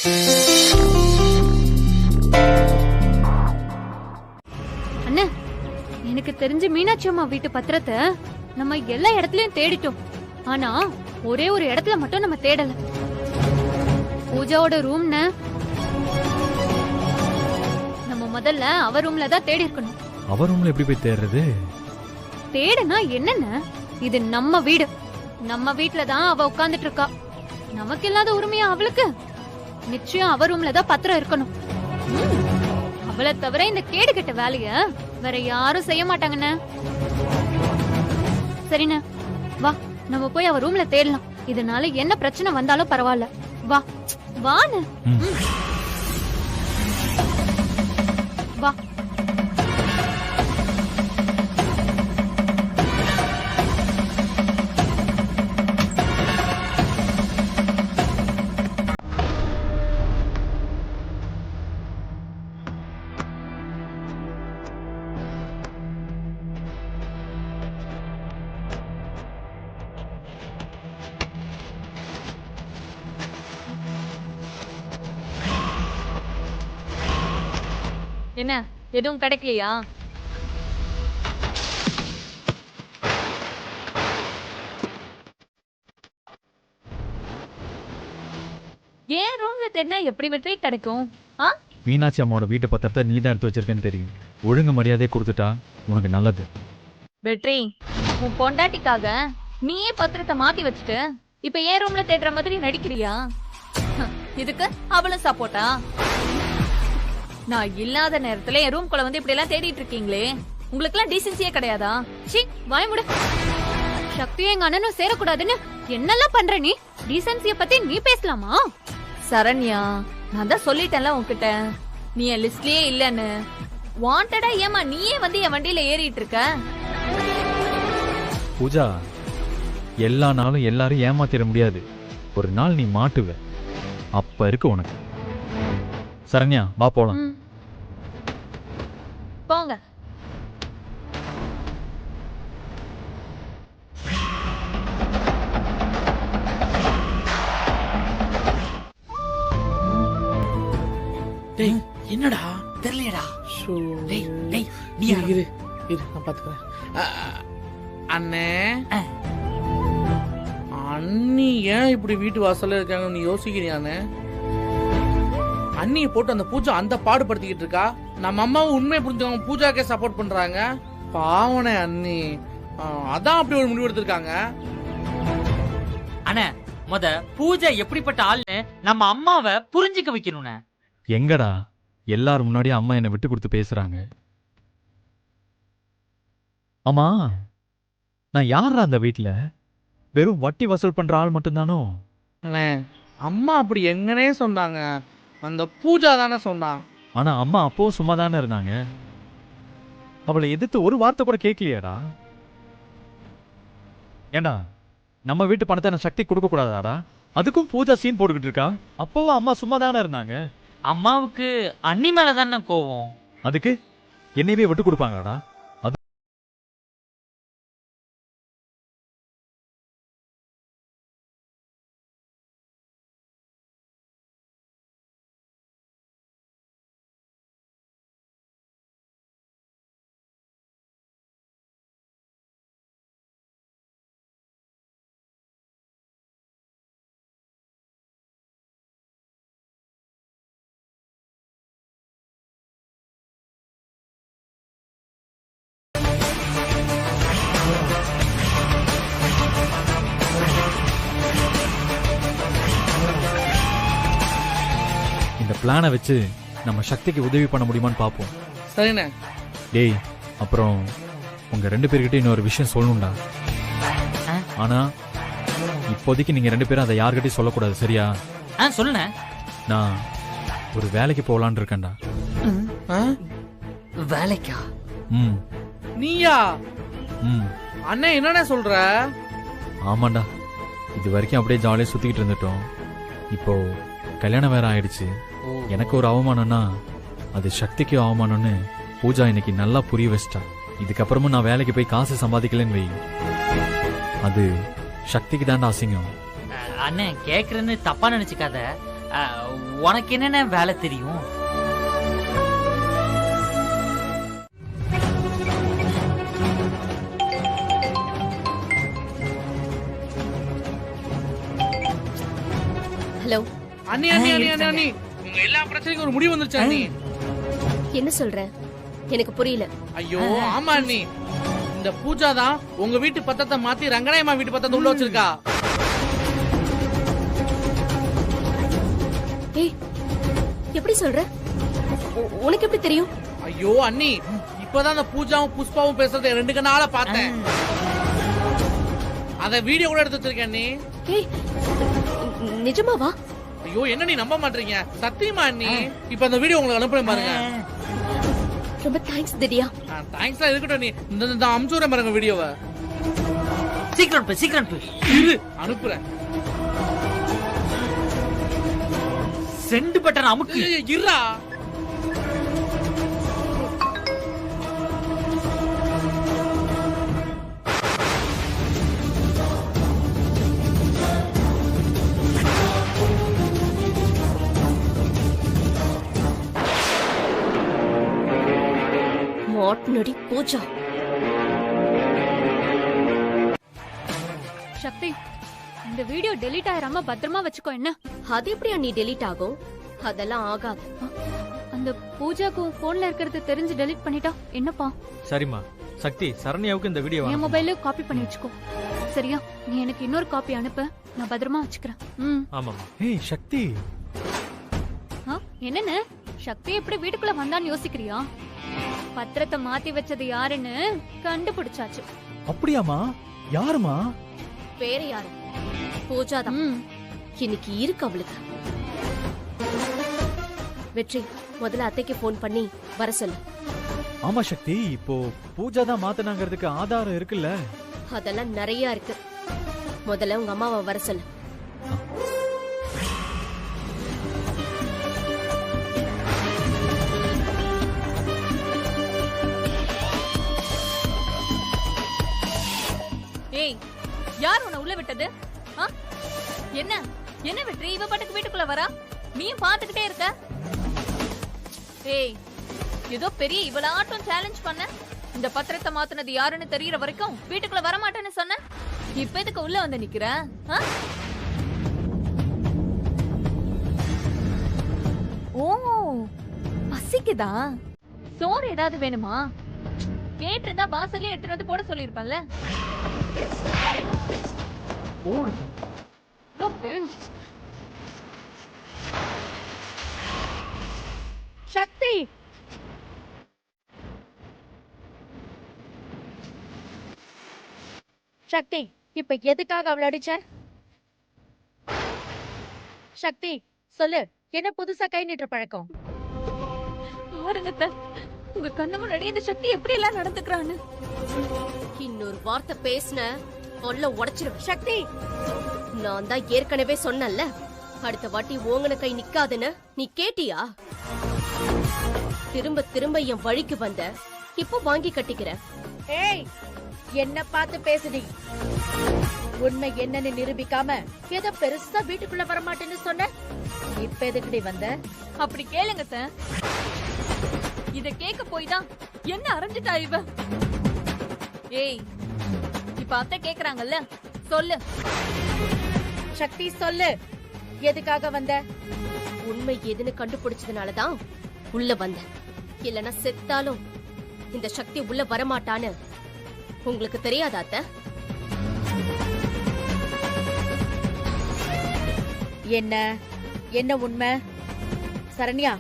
அண்ணா, எனக்கு தெரிஞ்சு மீனாட்சி அம்மா வீட்டு பத்திரத்தை நம்ம எல்லா இடத்துலயும் தேடிட்டோம். ஆனா ஒரே ஒரு இடத்துல மட்டும் நம்ம தேடல. பூஜாவோட ரூம்னு நம்ம முதல்ல அவ ரூம்ல தான் தேடி இருக்கணும். அவ ரூம்ல எப்படி போய் தேடுறது? தேடுனா என்னன்னு, இது நம்ம வீடு. நம்ம வீட்ல தான் அவ உட்கார்ந்துட்டு இருக்கா. நமக்கு இல்லாத உரிமையா அவளுக்கு? நிச்சயம் அவ ரூம்ல தான் பத்திரம் இருக்கணும். அவளை தவிர இந்த கேடு கெட்ட வேலைய வேற யாரும் செய்ய மாட்டாங்கண்ணே. சரிண்ணே, வா நம்ம போய் அவ ரூம்ல தேடலாம். இதனால என்ன பிரச்சனை வந்தாலும் பரவாயில்ல. வா வான்னு. வா. என்ன எதுவும் கிடைக்கலையா? ஏன் ரூம்ல தேடினா எப்படி வெற்றி கிடைக்கும்? மீனாட்சி அம்மாவோட வீட்டு பத்திரத்தை நீ தான் எடுத்து வச்சிருக்கேன்னு தெரியும். ஒழுங்கு மரியாதையை கொடுத்துட்டா உனக்கு நல்லது. வெற்றி, உன் பொண்டாட்டிக்காக நீயே பத்திரத்தை மாத்தி வச்சுட்டு இப்ப ஏன் ரூம்ல தேடுற மாதிரி நடிக்கிறியா? இதுக்கு அவளும் சப்போர்ட்டா? நான் இல்லாத நேரத்துல என் ரூம் குள்ள வந்து இப்படி எல்லாம் தேடிட்டு இருக்கீங்களே, உங்களுக்கு எல்லாம் டீசென்சியே கிடையாதா? சீ, வாய் மூடு. சக்தியும் எங்க அண்ணனும் சேரக்கூடாதுன்னு என்னெல்லாம் பண்ற நீ? டீசென்சிய பத்தி நீ பேசலாமா? சரண்யா, நான் தான் சொல்லிட்டேன்ல உன்கிட்ட, நீ என் லிஸ்ட்லயே இல்லன்னு. வாண்டடா ஏமா நீயே வந்து என் வண்டியில ஏறிட்டு இருக்க? பூஜா, எல்லா நாளும் எல்லாரும் ஏமாத்திட முடியாது. ஒரு நாள் நீ மாட்டுவ. அப்ப இருக்கு உனக்கு. சரண்யா, வா போலாம். போங்க. டேய், என்னடா தெரியலடா. டேய் டேய், நீ இரு நான் பாத்துக்கிறேன். அண்ணே, அண்ணி ஏன் இப்படி வீட்டு வாசல்ல இருக்காங்க நீ யோசிக்கிறியானே? அண்ணியை போட்டு அந்த பூஜா அந்த பாடுபடுத்திக்கிட்டு இருக்கா. நம்ம அம்மாவும் உண்மையை புரிஞ்சவங்க பூஜாக்கே சப்போர்ட் பண்றாங்க. பாவனே அண்ணி, அதான் அப்படி ஒரு முடிவு எடுத்திருக்காங்க. அண்ணே, முத பூஜா எப்படிப்பட்ட ஆள்னு நம்ம அம்மாவை புரிஞ்சுக்க வைக்கணும்னே. எங்கடா எல்லாரும் முன்னாடியே அம்மா என்னை விட்டு கொடுத்து பேசுறாங்க. ஆமா, நான் யாரா அந்த வீட்டுல? வெறும் வட்டி வசூல் பண்ற ஆள் மட்டும்தானோ? அண்ணே, அம்மா அப்படி எங்கனே சொன்னாங்க, அந்த பூஜா தானே சொன்னான். ஆனா அம்மா அப்போ சும்மா தானே இருந்தாங்க. அவளை எதிர்த்து ஒரு வார்த்தை கூட கேட்கலையாடா? ஏண்டா, நம்ம வீட்டு பணத்தை நான் சக்தி கொடுக்க கூடாதாடா? அதுக்கும் பூஜா சீன் போட்டுக்கிட்டு இருக்கா. அப்போவும் அம்மா சும்மா தானே இருந்தாங்க. அம்மாவுக்கு அண்ணி மேலதானே கோவம். அதுக்கு என்னையவே விட்டு கொடுப்பாங்களாடா? இந்த பிளானை வச்சு நம்ம சக்திக்கு உதவி பண்ண முடியுமான்னு பார்ப்போம். சரிண்ணே. டேய், அப்புறம் உங்க 2 பேர்கிட்ட இன்னொரு விஷயம் சொல்லணும்டா. ஆனா இப்போதைக்கு நீங்க 2 பேரும் அதை யார்கிட்டயும் சொல்லக்கூடாது, சரியா? சொல்லுண்ணே. நான் ஒரு வேலைக்கு போகலான்னு இருக்கேன்டா. வேலைக்கா? நீயா? அண்ணே, என்னண்ணே சொல்ற? ஆமாண்டா, இது வரைக்கும் அப்படியே ஜாலியா சுத்திக்கிட்டு இருந்துட்டோம். இப்போ கல்யாணம் வேற ஆயிடுச்சு. எனக்கு ஒரு அவமானம்னா அது சக்திக்கு அவமானம்னு பூஜா இன்னைக்கு நல்லா புரிய வச்சிட்டா. இதுக்கப்புறமும் நான் வேலைக்கு போய் காசு சம்பாதிக்கலன்னு வை, அது சக்திக்கு தாண்டா அசிங்கம். அண்ணே, கேக்குறேன்னு தப்பா நினைச்சுக்காத. உனக்கு என்னென்ன வேலை தெரியும்? ஹலோ, அண்ணி அண்ணி அண்ணி அண்ணி அண்ணி உங்க எல்லா பிரச்சனைக்கும் ஒரு முடிவு வந்துருச்சு அண்ணி. என்ன சொல்ற? எனக்கு புரியல. ஐயோ ஆமா அண்ணி, இந்த பூஜா தான் உங்க வீட்டு பத்தத்தை மாத்தி ரங்கநாயம்மா வீட்டு பத்தத்தை உள்ள வச்சிருக்கா. ஏய், எப்படி சொல்ற? உனக்கு எப்படி தெரியும்? ஐயோ அண்ணி, இப்பதான் அந்த பூஜாவும் புஷ்பாவும் பேசுறதை 2 கண்ணால பார்த்தேன். அத வீடியோ கூட எடுத்து வச்சிருக்கேன் அண்ணி. ஏய், நிஜமாவா? ஐயோ என்ன நீ நம்ப மாட்டீங்க, சத்தியமா அண்ணி. இப்ப அந்த வீடியோ உங்களுக்கு அனுப்புறேன் பாருங்க. ரொம்ப தேங்க்ஸ் திவ்யா. தேங்க்ஸ்லாம் இருக்கட்டும் அண்ணி, இந்த அம்சூரே பாருங்க வீடியோவை. சீக்கிரம் போய் இரு அனுப்புறேன். சென்ட் பட்டன் அமுக்கு. இருடா. மாட்னடி பூஜா. சக்தி, இந்த வீடியோ டெலீட் ஆயிராம பத்திரமா வச்சுக்கோ. என்ன அது எப்படியா நீ டெலீட் ஆகும்? அதெல்லாம் ஆகாது. அந்த பூஜாக்கு போன்ல இருக்கிறது தெரிஞ்சு டெலீட் பண்ணிட்டா என்னப்பா? சரிம்மா. சக்தி, சரண்யாவுக்கு இந்த வீடியோ என் மொபைல்ல காப்பி பண்ணி வச்சுக்கோ. சரியா? நீ எனக்கு இன்னொரு காப்பி அனுப்பு, நான் பத்திரமா வச்சுக்கிறேன். ஆமாம்மா. ஏய் சக்தி, என்னன்னு சக்தி எப்படி வீட்டுக்குள்ள வந்தான்னு யோசிக்கிறியா? பத்திரத்தை மாத்தி வச்சது யாருன்னு கண்டுபிடிச்சாச்சு. அப்படியாமா? யாருமா? வேற யாரு? பூஜா தான். ம். இன்னைக்கு இருக்கு அவளுக்கு. வெற்றி, முதல்ல அத்தைக்கு போன் பண்ணி வர சொல்லு. ஆமா சக்தி, இப்போ பூஜா தான் மாத்தனாங்கிறதுக்கு ஆதாரம் இருக்குல்ல? அதெல்லாம் நிறைய இருக்கு. முதல்ல உங்க அம்மாவை வர சொல்லு. ஏய், யார் உன்னை உள்ள விட்டது? ஆ? என்ன என்ன வெற்றி இவ பாட்டுக்கு வீட்டுக்குள்ள வரா? நீயும் பாத்துக்கிட்டே இருக்க. ஏய், ஏதோ பெரிய இவளாட்டும் சேலஞ்ச் பண்ண. இந்த பத்திரத்தை மாத்துனது யாருன்னு தெரியற வரைக்கும் வீட்டுக்குள்ள வர மாட்டேன்னு சொன்ன. இப்ப எதுக்கு உள்ள வந்து நிக்கிற? ஆ? ஓ, பசிக்குதா? சோறு ஏதாவது வேணுமா? கேட்டிருந்தா வாசல்லே எடுத்துட்டு வந்து போட சொல்லிருப்பேன்ல. சக்தி, சக்தி, இப்ப எதுக்காக அவளை அடிச்ச? சக்தி சொல்லு, என்ன புதுசா கை நீட்டுற பழக்கம்? உங்க கண்ணு முன்னாடி இந்த சக்தி எப்படி எல்லாம் நடந்துக்கிறான்னு. இன்னொரு வார்த்தை பேசின கொல்ல உடைச்சிருவேன். சக்தி, நான் தான் ஏற்கனவே சொன்னேன்ல, அடுத்த வாட்டி ஓங்கன கை நிக்காதுன்னு. நீ கேட்டியா? திரும்ப திரும்ப என் வழிக்கு வந்த, இப்போ வாங்கி கட்டிக்கிற. ஏய், என்ன பார்த்து பேசுடி. உண்மை என்னன்னு நிரூபிக்காம ஏதோ பெருசா வீட்டுக்குள்ள வர மாட்டேன்னு சொன்ன. இப்ப எதுக்குடி வந்த? அப்படி கேளுங்க சார். இத கேட்க போய் தான் என்ன அரைஞ்சிட்டா இவ. ஏய், இப்ப அத்தை கேக்குறாங்கல்ல, சொல்லு. சக்தி சொல்லு, எதுக்காக வந்த? உண்மை எதுன்னு கண்டுபிடிச்சதுனாலதான் உள்ள வந்த. இல்லனா செத்தாலும் இந்த சக்தி உள்ள வரமாட்டான்னு உங்களுக்கு தெரியாதா அத்தை? என்ன என்ன உண்மை? சரண்யா,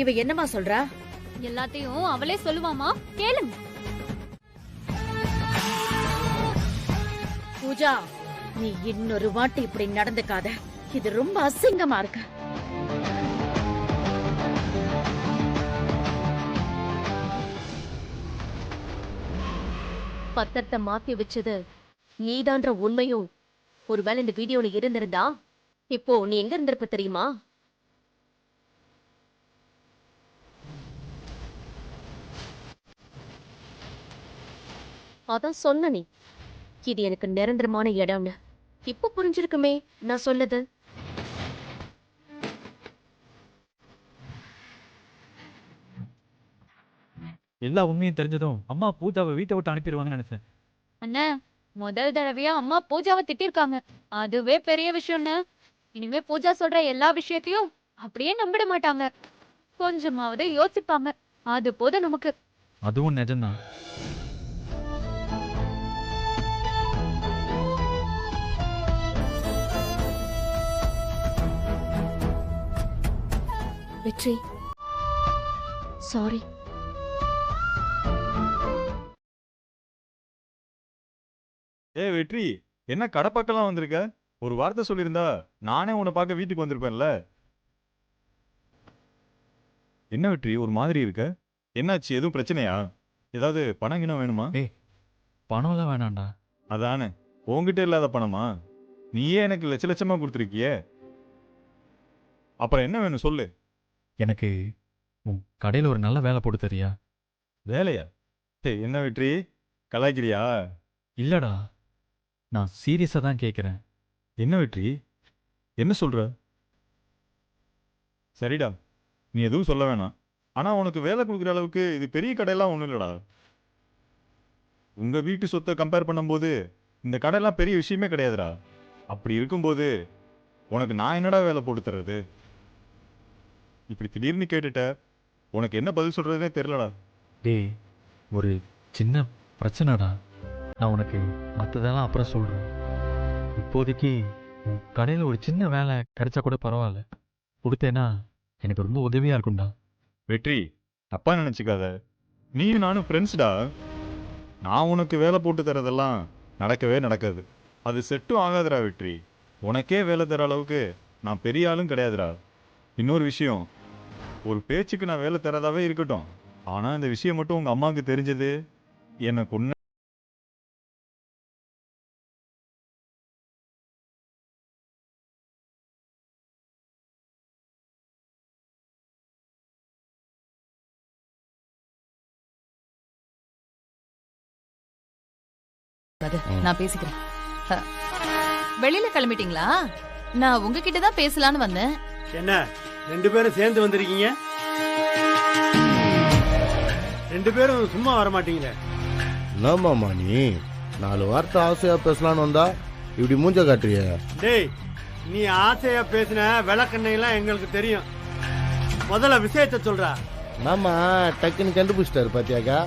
இவ என்னமா சொல்றா? எல்லாத்தையும் அவளே சொல்லுவாமா, கேளுங்க. பூஜா, நீ இன்னொரு வாட்டி இப்படி நடந்துக்காத. இது ரொம்ப அசிங்கமா இருக்கு. பத்திரத்தை மாத்தி வச்சது நீதான்ற உண்மையும் ஒருவேளை இந்த வீடியோல இருந்திருந்தா இப்போ நீ எங்க இருந்திருப்ப தெரியுமா? அதான் சொன்ன நீ, இது எனக்கு நிரந்தரமான இடம்னு. இப்ப புரிஞ்சிருக்குமே நான் சொன்னது. எல்லா உண்மையும் தெரிஞ்சதும் அம்மா பூஜாவை வீட்டை விட்டு அனுப்பிடுவாங்கன்னு நினைச்சேன். அண்ணா, முதல் தடவையா அம்மா பூஜாவை திட்டிருக்காங்க. அதுவே பெரிய விஷயம்னு. இனிமே பூஜா சொல்ற எல்லா விஷயத்தையும் அப்படியே நம்பிட மாட்டாங்க. கொஞ்சமாவது யோசிப்பாங்க. அது போதும் நமக்கு. அதுவும் நிஜம்தான். வெற்றி, சாரி. ஏய் வெற்றி, என்ன கடை பக்கம்லாம் வந்திருக்க? ஒரு வார்த்தை சொல்லியிருந்தா நானே உன்னை பார்க்க வீட்டுக்கு வந்திருப்பேன்ல. என்ன வெற்றி ஒரு மாதிரி இருக்க? என்னாச்சு, எதுவும் பிரச்சனையா? ஏதாவது பணம் கிணம் வேணுமா? பணம்லாம் வேணாம்டா. அதானே, உன்கிட்ட இல்லாத பணமா? நீயே எனக்கு லட்ச லட்சமா கொடுத்துருக்கியே. அப்புறம் என்ன வேணும் சொல்லு. எனக்கு உன் கடையில் ஒரு நல்ல வேலை போட்டு தரியா? வேலையா? ஏய் என்ன வெற்றி, கலாய்க்கிறியா? இல்லடா, நான் சீரியஸாக தான் கேட்குறேன். என்ன வெற்றி, என்ன சொல்ற? சரிடா, நீ எதுவும் சொல்ல வேணாம். ஆனா உனக்கு வேலை கொடுக்குற அளவுக்கு இது பெரிய கடையெல்லாம் ஒன்றும் இல்லடா. உங்க வீட்டு சொத்தை கம்பேர் பண்ணும்போது இந்த கடையெல்லாம் பெரிய விஷயமே கிடையாதுடா. அப்படி இருக்கும்போது உனக்கு நான் என்னடா வேலை போட்டு தர்றது? இப்படி திடீர்னு கேட்டுட்ட, உனக்கு என்ன பதில் சொல்றதுனே தெரியலடா. டேய், ஒரு சின்ன பிரச்சனைடா. நான் உனக்கு மற்றதெல்லாம் அப்புறம் சொல்கிறேன். இப்போதைக்கு உன் கடையில் ஒரு சின்ன வேலை கிடைச்சா கூட பரவாயில்ல. கொடுத்தேன்னா எனக்கு ரொம்ப உதவியாக இருக்கும்டா. வெற்றி, தப்பா நினைச்சுக்காத. நீயும் நானும் ஃப்ரெண்ட்ஸ்டா. நான் உனக்கு வேலை போட்டு தரதெல்லாம் நடக்கவே நடக்காது. அது செட்டும் ஆகாதுடா வெற்றி. உனக்கே வேலை தர அளவுக்கு நான் பெரிய ஆளும் கிடையாதுடா. இன்னொரு விஷயம், ஒரு பேச்சுக்கு நான் வேலை தரதாவே இருக்கட்டும். ஆனா இந்த விஷயம் மட்டும் உங்க அம்மாவுக்கு தெரிஞ்சது எனக்கு ஒன்று. நான் பேசிக்கிறேன். வெளியில கிளம்பிட்டீங்களா? நான் உங்ககிட்ட தான் பேசலான்னு வந்தேன். என்ன ரெண்டு பேரும் சேர்ந்து வந்திருக்கீங்க? ரெண்டு பேரும் சும்மா வர மாட்டீங்களே. என்னமாமா நீ 4 வார்த்தை ஆசையா பேசலான்னு வந்தா இப்படி மூஞ்ச காட்டுறிய? டேய், நீ ஆசையா பேசின விளக்கெண்ணெயெல்லாம் எங்களுக்கு தெரியும். முதல்ல விஷயத்த சொல்றா. மாமா டக்குன்னு கண்டுபிடிச்சிட்டாரு பாத்தியாக்கா.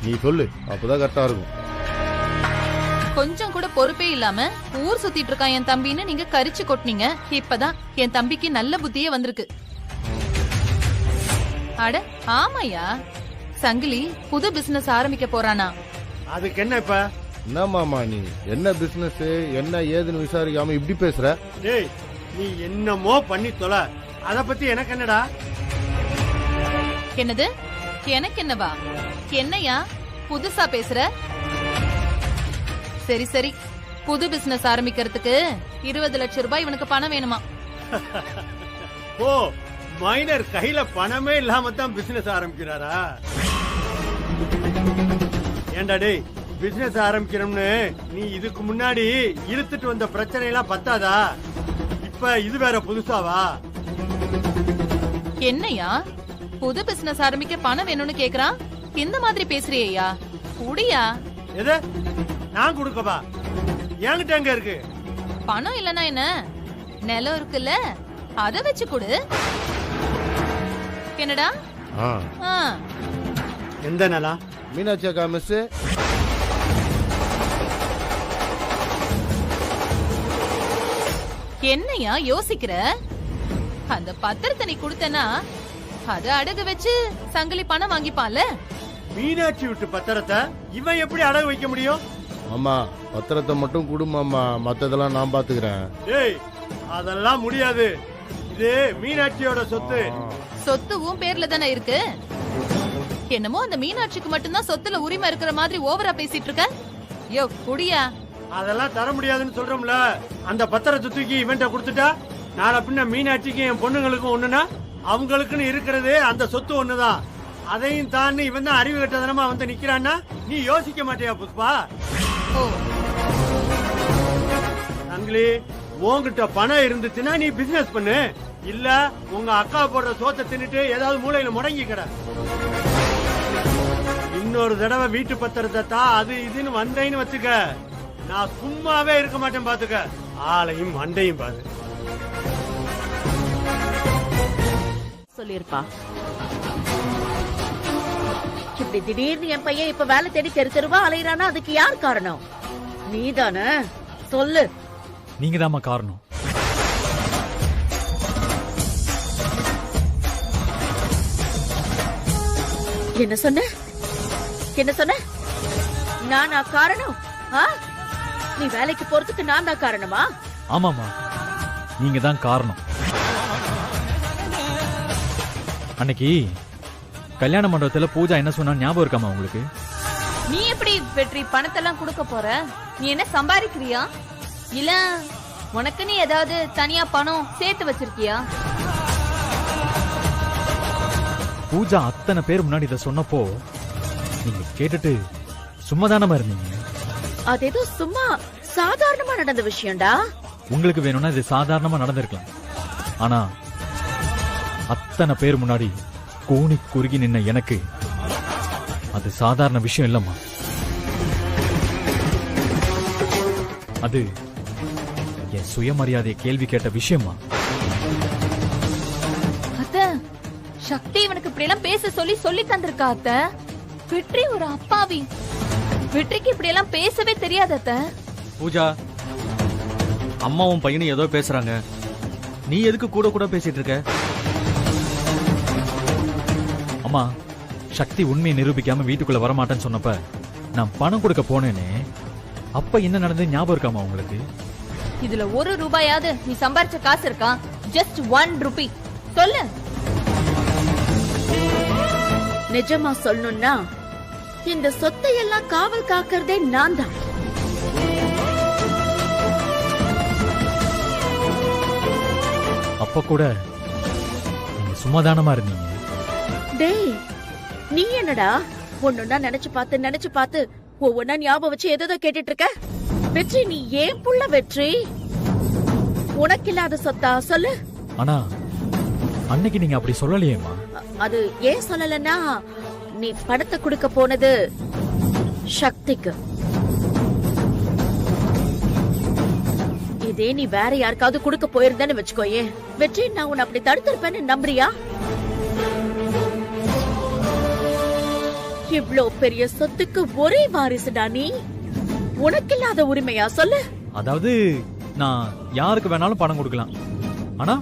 நீ சொல்லு, அப்பதான் கரெக்டா இருக்கும். கொஞ்சம் கூட பொறுப்பே இல்லாம ஊர் சுத்திட்டு இருக்கான் என் தம்பின்னு நீங்க கரிச்சு கொட்டினீங்க. இப்பதான் என் தம்பிக்கு நல்ல புத்தியே வந்திருக்கு. அட ஆமாயா, சங்கிலி புது பிசினஸ் ஆரம்பிக்க போறானா? அதுக்கு என்ன இப்ப? என்ன மாமா நீ என்ன பிசினஸ் என்ன ஏதுன்னு விசாரிக்காம இப்படி பேசுற? டேய், நீ என்னமோ பண்ணி தொலை. அத பத்தி எனக்கு என்னடா? என்னது எனக்கு என்னவா? என்னையா புதுசா பேசுற? சரி சரி, புது பிசினஸ் ஆரம்பிக்கிறதுக்கு 20 லட்சம் ரூபாய் இவனுக்கு பணம் வேணுமா? ஓ, மைனர் கையில பணமே இல்லாம தான் பிசினஸ் ஆரம்பிக்கிறாரா? ஏண்டா டேய், பிசினஸ் ஆரம்பிக்கிறோம்னு நீ இதுக்கு முன்னாடி இழுத்துட்டு வந்த பிரச்சனை எல்லாம் பத்தாதா? இப்ப இது வேற புதுசாவா? என்னையா புது பிசினஸ் ஆரம்பிக்க பணம் வேணும்னு கேக்குறான்? இந்த மாதிரி பேசுறியா? குடியா. எது நான் கொடுக்கவா? என்கிட்ட எங்க இருக்கு பணம்? இல்லனா என்ன, நிலம் இருக்குல்ல, அத வச்சு கொடு. என்னடா? எந்த நிலம்? மீனாட்சி அக்கா மிஸ். என்னையா யோசிக்கிற? அந்த பத்திரத்தை நீ கொடுத்தனா அத அடகு வச்சு சங்கிலி பணம் வாங்கிப்பான்ல. மீனாட்சி விட்டு பத்திரத்தை இவன் எப்படி அடகு வைக்க முடியும்? ஆமா, பத்திரத்தை மட்டும் குடுமாமா, மத்ததெல்லாம் நான் பாத்துக்கிறேன். டேய், அதெல்லாம் முடியாது. இது மீனாட்சியோட சொத்து. சொத்து உன் பேர்ல தானே இருக்கு. என்னமோ அந்த மீனாட்சிக்கு மட்டும்தான் சொத்துல உரிமை இருக்கிற மாதிரி ஓவரா பேசிட்டு இருக்க. யோ குடியா. அதெல்லாம் தர முடியாதுன்னு சொல்றோம்ல. அந்த பத்திரத்தை தூக்கி இவன்ட்ட கொடுத்துட்டா நாளை பின்ன மீனாட்சிக்கும் என் பொண்ணுங்களுக்கும் ஒண்ணுனா அவங்களுக்குன்னு இருக்கிறது அந்த சொத்து ஒண்ணுதான். அதையும் தாண்டி இவன் தான் அறிவு கட்டதனமா வந்து நிக்கிறான்னா நீ யோசிக்க மாட்டியா புஷ்பா? சங்கிலி, உன்கிட்ட பணம் இருந்துச்சுன்னா நீ பிசினஸ் பண்ணு. இல்ல உங்க அக்கா போடுற சோத்தை தின்னுட்டு ஏதாவது மூளையில முடங்கி கிட. இன்னொரு தடவை வீட்டு பத்திரத்தை அது இதுன்னு வந்தேன்னு வச்சுக்க, நான் சும்மாவே இருக்க மாட்டேன் பாத்துக்க. ஆளையும் மண்டையும் பாரு. சொல்லிருப்பா. இப்படி திடீர்னு என் பையன் இப்ப வேலை தேடி தெரு தெருவா அலையிறானா அதுக்கு யார் காரணம்? நீதானே? சொல்லு. நீங்க தாம்மா காரணம். என்ன சொன்ன? என்ன சொன்ன? நானா காரணம்? நீ வேலைக்கு போறதுக்கு நான் தான் காரணமா? ஆமாமா, நீங்க தான் காரணம். அன்னைக்கு கல்யாண மண்டபத்துல பூஜா என்ன சொன்னா ஞாபகம் இருக்காமா உங்களுக்கு? நீ எப்படி வெற்றி பணத்தெல்லாம் கொடுக்க போற? நீ என்ன சம்பாதிக்கிறியா இல்ல உனக்கு நீ ஏதாவது தனியா பணம் சேர்த்து வச்சிருக்கியா? பூஜா அத்தனை பேர் முன்னாடி இத சொன்னப்போ நீங்க கேட்டுட்டு சும்மா தானமா இருந்தீங்க. அது ஏதோ சும்மா சாதாரணமா நடந்த விஷயம்டா. உங்களுக்கு வேணும்னா இது சாதாரணமா நடந்திருக்கலாம். ஆனா அத்தனை பேர் முன்னாடி கூனி குறுகி நின்ன எனக்கு அது சாதாரண விஷயம் இல்லம்மா. அது என் சுயமரியாதையை கேள்வி கேட்ட விஷயமா. அத்தை, சக்தி இவனுக்கு இப்படி எல்லாம் பேச சொல்லி சொல்லி தந்திருக்கா அத்தை. வெற்றி ஒரு அப்பாவி. வெற்றிக்கு இப்படி எல்லாம் பேசவே தெரியாது அத்தை. பூஜா, அம்மாவும் பையனும் ஏதோ பேசுறாங்க, நீ எதுக்கு கூட கூட பேசிட்டு இருக்க? அம்மா, சக்தி உண்மையை நிரூபிக்காம வீட்டுக்குள்ள வரமாட்டேன்னு சொன்னப்ப நான் பணம் கொடுக்க போனேனே, அப்ப என்ன நடந்தது ஞாபகம் இருக்காமா உங்களுக்கு? இதுல ₹1 நீ சம்பாரிச்ச காசு இருக்கா? ஜஸ்ட் ₹1 சொல்லு. நிஜமா சொல்லணும்னா இந்த சொத்தை எல்லாம் காவல் காக்கிறதே நான் தான். அப்ப கூட நீங்க சும்மாதானமா இருந்தீங்க. டேய், நீ என்னடா ஒன்னொன்னா நினைச்சு பார்த்து ஒவ்வொன்னா ஞாபகம் வச்சு எதோ கேட்டுட்டு இருக்க? வெற்றி, நீ ஏன் புள்ள வெற்றி? உனக்கு இல்லாத சொத்தா சொல்லு. ஆனா அன்னைக்கு நீங்க அப்படி சொல்லலையேம்மா. அது ஏன் சொல்லலன்னா, நீ பணத்தை கொடுக்க போனது சக்திக்கு. இதே நீ வேற யாருக்காவது கொடுக்க போயிருந்தேன்னு வச்சுக்கோயே, வெற்றி நான் உன்னை அப்படி தடுத்திருப்பேன்னு நம்புறியா? இவ்ளோ பெரிய சொத்துக்கு ஒரே வாரிசுடா நீ. உனக்கு இல்லாத உரிமையா சொல்லு? அதாவது நான் யாருக்கு வேணாலும் பணம் கொடுக்கலாம், ஆனா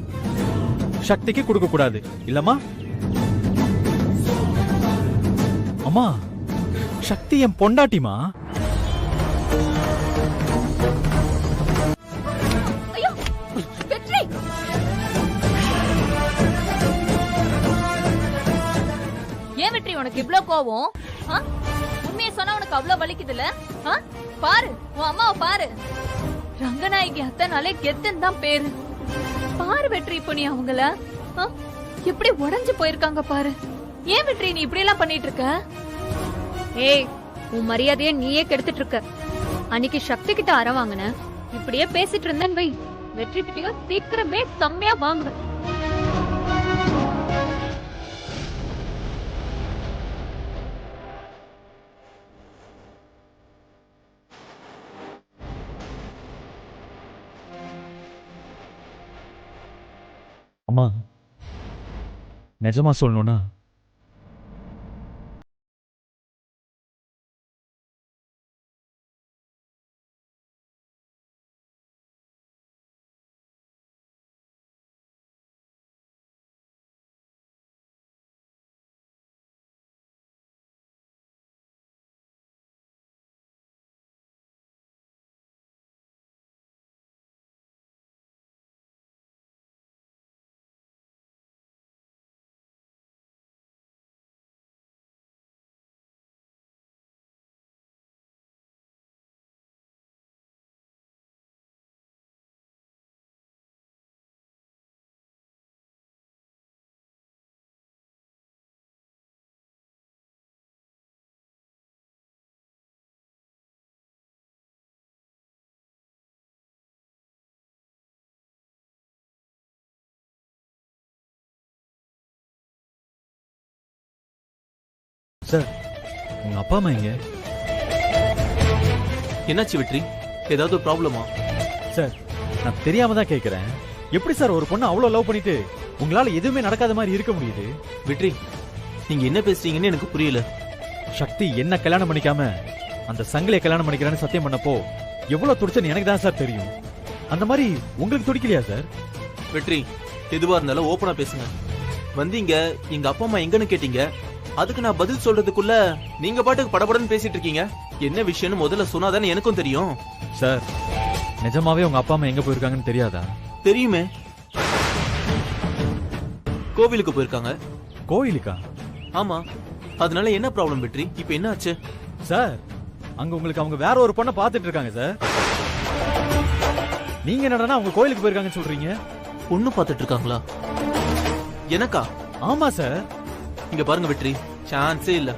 சக்திக்கு கொடுக்க கூடாது இல்லம்மா? அம்மா, சக்தி என் பொண்டாட்டிமா. ஐயோ வெற்றி, ஏன் வெற்றி உனக்கு இவ்ளோ கோவம்? உண்மையை சொன்னா உனக்கு அவ்வளவு வலிக்குதுல? பாரு உன் அம்மாவை பாரு. ரங்கநாயகி அத்தனாலே கெத்துன்னு தான் பேரு. பாரு வெற்றி, இப்போ நீ அவங்கள எப்படி உடைஞ்சு போயிருக்காங்க பாரு. ஏன் வெற்றி நீ இப்படி எல்லாம் பண்ணிட்டு இருக்க? ஏய், உன் மரியாதையை நீயே கெடுத்துட்டு இருக்க. அன்னைக்கு சக்தி கிட்ட அற வாங்கின, இப்படியே பேசிட்டு இருந்தேன்னு வை, வெற்றி கிட்டயோ சீக்கிரமே செம்மையா வாங்குவேன். அம்மா, நிஜமா சொல்லணும்னா சார், உங்க அப்பா அம்மா எங்க? என்னாச்சு வெற்றி? ஏதாவது ப்ராப்ளமா? சார் நான் தெரியாம தான் கேக்குறேன். எப்படி சார் ஒரு பொண்ணு அவ்வளவு லவ் பண்ணிட்டு உங்களால எதுவுமே நடக்காத மாதிரி இருக்க முடியுது? வெற்றி, நீங்க என்ன பேசுறீங்கன்னு எனக்கு புரியல. சக்தி என்ன கல்யாணம் பண்ணிக்காம அந்த சங்கிலியை கல்யாணம் பண்ணிக்கிறான்னு சத்தியம் பண்ணப்போ எவ்வளவு துடிச்சன்னு எனக்கு தான் சார் தெரியும். அந்த மாதிரி உங்களுக்கு துடிக்கலையா சார்? வெற்றி, எதுவா இருந்தாலும் ஓப்பனா பேசுங்க. வந்தீங்க, எங்க அப்பா அம்மா எங்கன்னு கேட்டீங்க. அதுக்கு நான் பதில் சொல்றதுக்குள்ள நீங்க பாட்டுக்கு படபடன்னு பேசிட்டு இருக்கீங்க. என்ன விஷயம்னு முதல்ல சொன்னாதானே எனக்கும் தெரியும். சார் நிஜமாவே உங்க அப்பா அம்மா எங்க போயிருக்காங்கன்னு தெரியாதா? தெரியுமே, கோவிலுக்கு போயிருக்காங்க. கோயிலுக்கா? ஆமா. அதனால என்ன ப்ராப்ளம் வெற்றி? இப்ப என்ன ஆச்சு? சார் அங்க உங்களுக்கு அவங்க வேற ஒரு பொண்ணை பாத்துட்டு இருக்காங்க சார். நீங்க என்னடா அவங்க கோயிலுக்கு போயிருக்காங்கன்னு சொல்றீங்க? பொண்ணு பாத்துட்டு இருக்காங்களா? எனக்கா? ஆமா சார். இங்க பாருங்க வெற்றி, சான்ஸே இல்ல.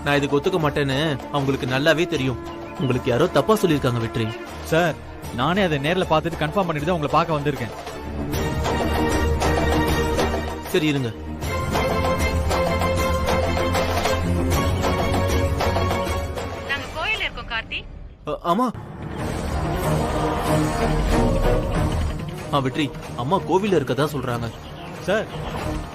நான் இதுக்கு ஒத்துக்க மாட்டேன்னு அவங்களுக்கு நல்லாவே தெரியும். உங்களுக்கு யாரோ தப்பா சொல்லிருக்காங்க வெற்றி. சார் நானே அதை நேர்ல பார்த்துட்டு கன்ஃபார்ம் பண்ணிட்டு தான் உங்களை பார்க்க வந்திருக்கேன். சரி இருங்க. நாங்க கோயில்ல இருக்கோம் கார்த்தி. ஆமா. வெற்றி, அம்மா கோவில்ல இருக்கதா சொல்றாங்க. சார்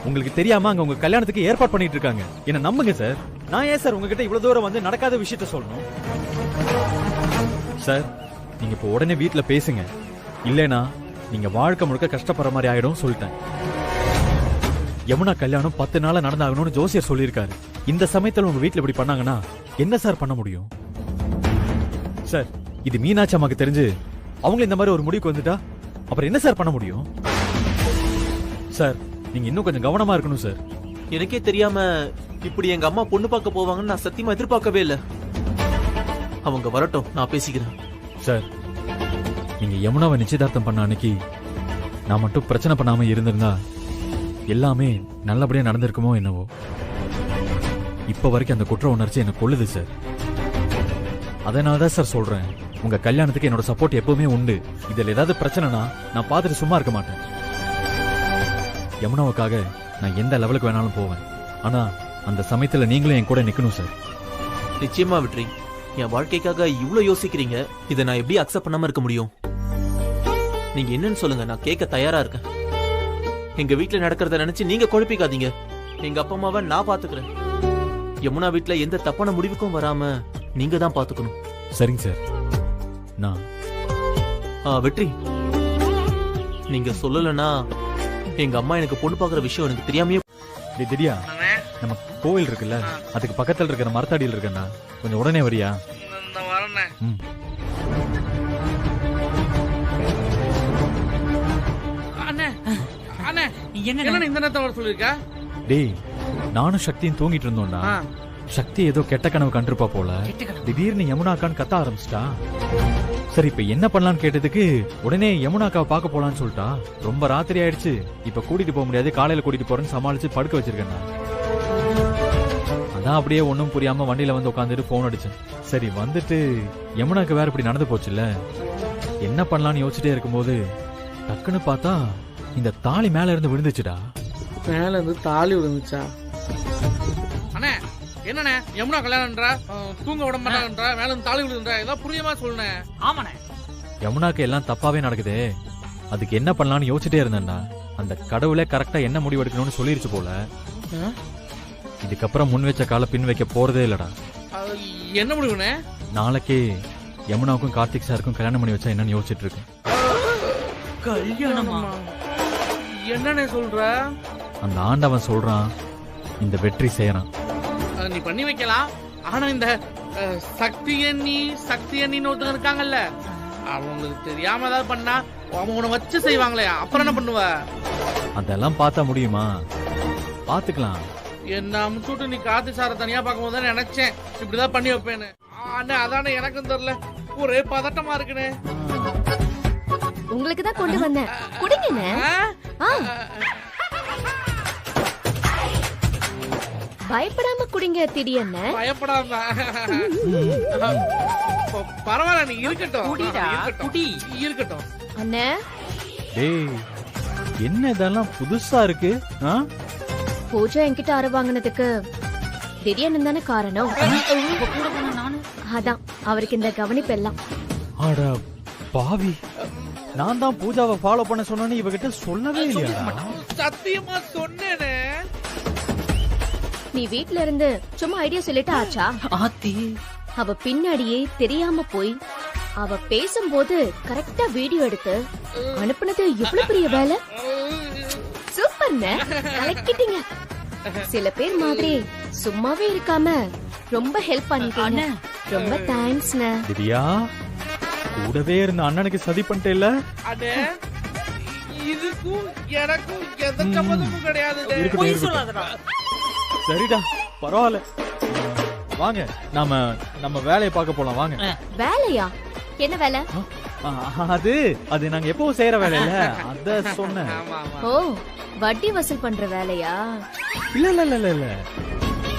உங்களுக்கு தெரியாம அங்க உங்க கல்யாணத்துக்கு ஏற்பாடு பண்ணிட்டு இருக்காங்க. என்ன நம்புங்க சார். நான் ஏன் சார் உங்ககிட்ட இவ்வளவு தூரம் வந்து நடக்காத விஷயத்த சொல்லணும்? சார் நீங்க இப்ப உடனே வீட்டுல பேசுங்க. இல்லனா நீங்க வாழ்க்கை முழுக்க கஷ்டப்படுற மாதிரி ஆயிடும் சொல்லிட்டேன். யமுனா கல்யாணம் 10 நாளா நடந்தாகணும்னு ஜோசியர் சொல்லியிருக்காரு. இந்த சமயத்துல உங்க வீட்டுல இப்படி பண்ணாங்கன்னா என்ன சார் பண்ண முடியும்? சார் இது மீனாட்சி அம்மாக்கு தெரிஞ்சு அவங்க இந்த மாதிரி ஒரு முடிவுக்கு வந்துட்டா அப்புறம் என்ன சார் பண்ண முடியும்? சார் நீங்க இன்னும் கொஞ்சம் கவனமா இருக்கணும் சார். எனக்கே தெரியாம இப்படி எங்க அம்மா பொண்ணு பார்க்க போவாங்கன்னு நான் சத்தியமா எதிர்பார்க்கவே இல்ல. அவங்க வரட்டும், நான் பேசிக்கிறேன். சார் நீங்க யமுனாவை நிச்சயதார்த்தம் பண்ண அன்னைக்கு நான் மட்டும் பிரச்சனை பண்ணாம இருந்திருந்தா எல்லாமே நல்லபடியா நடந்திருக்குமோ என்னவோ. இப்ப வரைக்கும் அந்த குற்ற உணர்ச்சி என்ன கொள்ளுது சார். அதனாலதான் சார் சொல்றேன், உங்க கல்யாணத்துக்கு என்னோட சப்போர்ட் எப்பவுமே உண்டு. இதுல ஏதாவது பிரச்சனைனா நான் பார்த்துட்டு சும்மா இருக்க மாட்டேன். யமுனாவுக்காக நான் எந்த லெவலுக்கு வேணாலும் போவேன். ஆனா அந்த சமயத்துல நீங்களும் என் கூட நிக்கணும் சார். நிச்சயமா வெற்றி, என் வாழ்க்கைக்காக இவ்வளவு யோசிக்கிறீங்க. இதை நான் எப்படி அக்செப்ட் பண்ணாம இருக்க முடியும்? நீங்க என்னன்னு சொல்லுங்க, நான் கேட்க தயாரா இருக்கேன். எங்க வீட்டுல நடக்கிறத நினைச்சு நீங்க குழப்பிக்காதீங்க. எங்க அப்பா அம்மாவை நான் பாத்துக்கிறேன். யமுனா வீட்டுல எந்த தப்பான முடிவுக்கும் வராம நீங்க தான் பாத்துக்கணும். சரிங்க சார். நான் வெற்றி, நீங்க சொல்லலன்னா எங்க அம்மா எனக்கு பொண்ணு பாக்குற விஷயம் எனக்கு தெரியாமையே. திடீரியா நம்ம கோவில் இருக்குல்ல, அதுக்கு பக்கத்துல இருக்கிற மரத்தடியில் இருக்கேன்னா கொஞ்சம் உடனே வரியா? இந்த நேரத்தை வர சொல்லிருக்கா? டேய் நானும் சக்தியும் தூங்கிட்டு இருந்தோம்டா. சக்தி ஏதோ கெட்ட கனவு கண்டிருப்பா போல. திடீர்னு யமுனாக்கான்னு கத்த ஆரம்பிச்சிட்டா. சரி இப்ப என்ன பண்ணலான்னு கேட்டதுக்கு உடனே யமுனாக்காவை பார்க்க போலான்னு சொல்லிட்டா. ரொம்ப ராத்திரி ஆயிடுச்சு, இப்ப கூட்டிட்டு போக முடியாது, காலையில கூட்டிட்டு போறேன்னு சமாளிச்சு படுக்க வச்சிருக்கேன். அதான் அப்படியே ஒன்னும் புரியாம வண்டியில வந்து உட்காந்துட்டு போன் அடிச்சேன். சரி வந்துட்டு யமுனாக்கு வேற இப்படி நடந்து போச்சுல்ல, என்ன பண்ணலான்னு யோசிச்சுட்டே இருக்கும்போது டக்குன்னு பார்த்தா இந்த தாலி மேல இருந்து விழுந்துச்சுடா. மேல இருந்து தாலி விழுந்துச்சா? அண்ணே என்னண்ணே, யமுனா கல்யாணம்ன்றா, தூங்க விட மாட்டாங்கன்றா, மேல இருந்து தாலி விழுந்துன்றா, ஏதாவது புரியுமா சொல்லுண்ணே. ஆமாண்ணே. யமுனாக்கு எல்லாம் தப்பாவே நடக்குது. அதுக்கு என்ன பண்ணலாம்னு யோசிச்சுட்டே இருந்தேன்டா. அந்த கடவுளே கரெக்டா என்ன முடிவு எடுக்கணும்னு சொல்லிருச்சு போல. இதுக்கப்புறம் முன் வச்ச கால பின் வைக்க போறதே இல்லடா. என்ன முடிவுண்ணே? நாளைக்கு யமுனாவுக்கும் கார்த்திக் சாருக்கும் கல்யாணம் பண்ணி வச்சா என்னன்னு யோசிச்சுட்டு இருக்கேன். கல்யாணமா? என்னன்னு சொல்ற? அந்த ஆண்டவன் சொல்றான், இந்த வெற்றி செய்யறான். நீ பண்ணி வைக்கலாம். ஆனா இந்த சக்தி அண்ணின்னு ஒருத்தங்க இருக்காங்கல்ல, அவங்களுக்கு தெரியாம ஏதாவது பண்ணா அவங்க உன்னை வச்சு செய்வாங்களே, அப்புறம் என்ன பண்ணுவ? அதெல்லாம் பார்த்தா முடியுமா? பாத்துக்கலாம். என்ன அமுச்சுட்டு நீ கார்த்தி சார தனியா பார்க்கும் போது தான் நினைச்சேன் இப்படிதான் பண்ணி வைப்பேன்னு. அதானே எனக்கும் தெரியல, ஒரே பதட்டமா இருக்குனே. உங்களுக்கு தான் கொண்டு வந்தேன், குடிங்கண்ணே. பயப்படாம குடிங்க திடீர்ன. பயப்படாம பரவாயில்ல, நீ இருக்கட்டும். அண்ணே டேய் என்ன இதெல்லாம் புதுசா இருக்கு? பூஜா என்கிட்ட அற வாங்கினதுக்கு திடீர்னு தானே காரணம். அதான் அவருக்கு இந்த கவனிப்பு எல்லாம். அட பாவி, நான் தான் பூஜாவை ஃபாலோ பண்ண சொன்னேன்னு இவகிட்ட சொல்லவே இல்லையா? சத்தியமா சொன்னேனே. நீ வீட்ல இருந்து சும்மா ஐடியா சொல்லிட்டு ஆச்சா? ஆத்தி அவ பின்னாடியே தெரியாம போய் அவ பேசும்போது கரெக்டா வீடியோ எடுத்து அனுப்புனது எவ்வளவு பெரிய வேலை. சூப்பர்ண்ணே, கலக்கிட்டீங்க. சில பேர் மாதிரி சும்மாவே இருக்காம ரொம்ப ஹெல்ப் பண்ணிட்டீங்க. ரொம்ப தேங்க்ஸ்ண்ணே. சரியா, கூடவே இருந்த அண்ணனுக்கு சதி பண்ணிட்டே இல்ல? அண்ணே, இதுக்கும் எனக்கும் எந்த சம்மந்தமும் கிடையாது. இருக்கட்டும், இருக்கட்டும். சரிடா, பரவாயில்ல. வாங்க, நம்ம வேலையை பார்க்க போலாம் வாங்க. வேலையா? என்ன வேலை? அது நாங்க எப்பவும் செய்யற வேலை இல்ல, அத சொன்னேன். ஓ, வட்டி வசூல் பண்ற வேலையா? இல்ல இல்ல இல்ல இல்ல,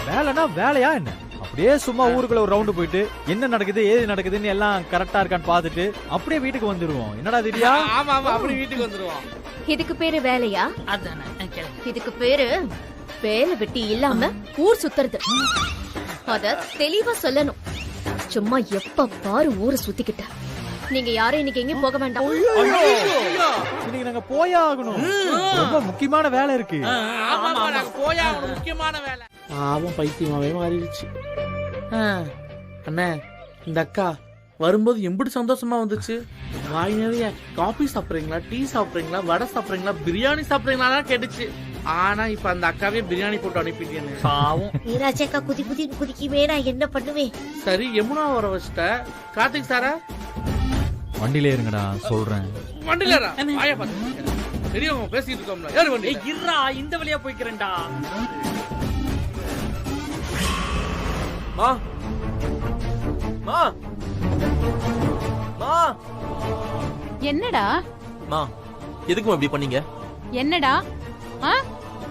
வேலைனா வேலையா என்ன? அப்படியே சும்மா ஊருக்குள்ள ஒரு ரவுண்டு போயிட்டு என்ன நடக்குது ஏது நடக்குதுன்னு எல்லாம் கரெக்டா இருக்கான்னு பாத்துட்டு அப்படியே வீட்டுக்கு வந்துருவோம். என்னடா திடீயா? ஆமா ஆமா, அப்படியே வீட்டுக்கு வந்துருவோம். இதுக்கு பேரு வேலையா? அதானே. இதுக்கு பேரு வேலை வெட்டி இல்லாம ஊர் சுத்துறது. அத தெளிவா சொல்லணும். சும்மா எப்ப பாரு ஊரை சுத்திக்கிட்ட. நீங்க யாரும் இன்னைக்கு எங்கேயும் போக வேண்டாம். இன்னைக்கு நாங்க போயே ஆகணும். ரொம்ப முக்கியமான வேலை இருக்கு. ஆமா, நாங்க போயே ஆகணும், முக்கியமான வேலை. பாவம் பைத்தியமாவே மாறிடுச்சு. அண்ணே, இந்த அக்கா வரும்போது எம்பிட்டு சந்தோஷமா வந்துச்சு. வாய் நிறைய காபி சாப்பிடுறீங்களா, டீ சாப்பிடுறீங்களா, வடை சாப்பிடுறீங்களா, பிரியாணி சாப்பிடுறீங்களா கேட்டுச்சு. ஆனா இப்ப அந்த அக்காவே பிரியாணி போட்டு அனுப்பிட்டேன்னு. பாவம். நீராஜ் அக்கா குதிக்குவே, நான் என்ன பண்ணுவேன்? சரி, யமுனா வர வச்சுட்ட. கார்த்திக் சாரா வண்டியில இருங்கடா, சொல்றேன். வண்டியில வாய பாத்து பெரியவங்க பேசிட்டு இருக்கோம்ல, யாரு வண்டி? இருடா, இந்த வழியா போய்க்கிறேன்டா. மா மா மா என்னடா மா, எதுக்குமா இப்படி பண்ணீங்க? என்னடா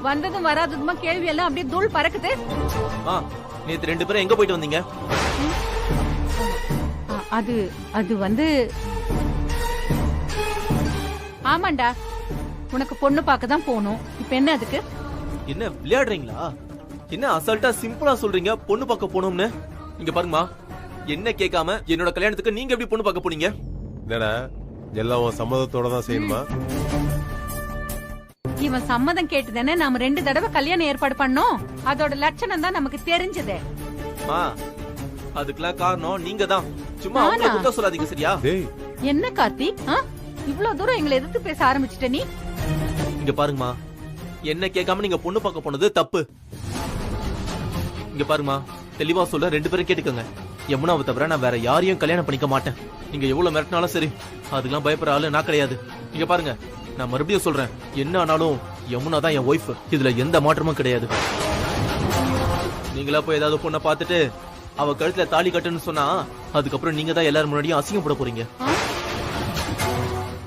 வந்ததும் வராததுமா கேள்வி எல்லாம் அப்படியே தூள் பறக்குது. மா, நேத்து 2 பேரும் எங்க போயிட்டு வந்தீங்க? அது வந்து ஆமாண்டா, உனக்கு பொண்ணு பார்க்க தான் போகணும். இப்ப என்ன அதுக்கு? என்ன விளையாடுறீங்களா? என்ன அசால்ட்டா சிம்பிளா சொல்றீங்க பொண்ணு பார்க்க போனோம்னு? இங்க பாருங்கம்மா, என்ன கேட்காம என்னோட கல்யாணத்துக்கு நீங்க எப்படி பொண்ணு பார்க்க போனீங்க? என்னடா எல்லாம் உன் சம்மதத்தோட தான் செய்யணுமா? இவன் சம்மதம் கேட்டுதானே நாம 2 தடவை கல்யாணம் ஏற்பாடு பண்ணோம். அதோட லட்சணம் தான் நமக்கு தெரிஞ்சது. மா, அதுக்கெல்லாம் காரணம் நீங்க தான். சும்மா அவங்கள குத்த சொல்லாதீங்க, சரியா? என்ன கார்த்திக், இவ்வளவு தூரம் எங்களை எதிர்த்து பேச ஆரம்பிச்சிட்ட நீ? இங்க பாருங்கம்மா, என்ன கேட்காம நீங்க பொண்ணு பார்க்க போனது தப்பு. இங்க பாருங்கம்மா, தெளிவா சொல்ல 2 பேரும் கேட்டுக்கோங்க. யமுனாவை தவிர நான் வேற யாரையும் கல்யாணம் பண்ணிக்க மாட்டேன். நீங்க எவ்வளவு மிரட்டினாலும் சரி, அதுக்கெல்லாம் பயப்படுற ஆளு நான் கிடையாது. இங்க பாருங்க, நான் மறுபடியும் சொல்றேன், என்ன ஆனாலும் யமுனா தான் என் ஒய்ஃப். இதுல எந்த மாற்றமும் கிடையாது. நீங்களா போய் ஏதாவது பொண்ணை பார்த்துட்டு அவ கழுத்துல தாலி கட்டுன்னு சொன்னா அதுக்கப்புறம் நீங்க தான் எல்லாரும் முன்னாடியும் அசிங்கப்பட போறீங்க.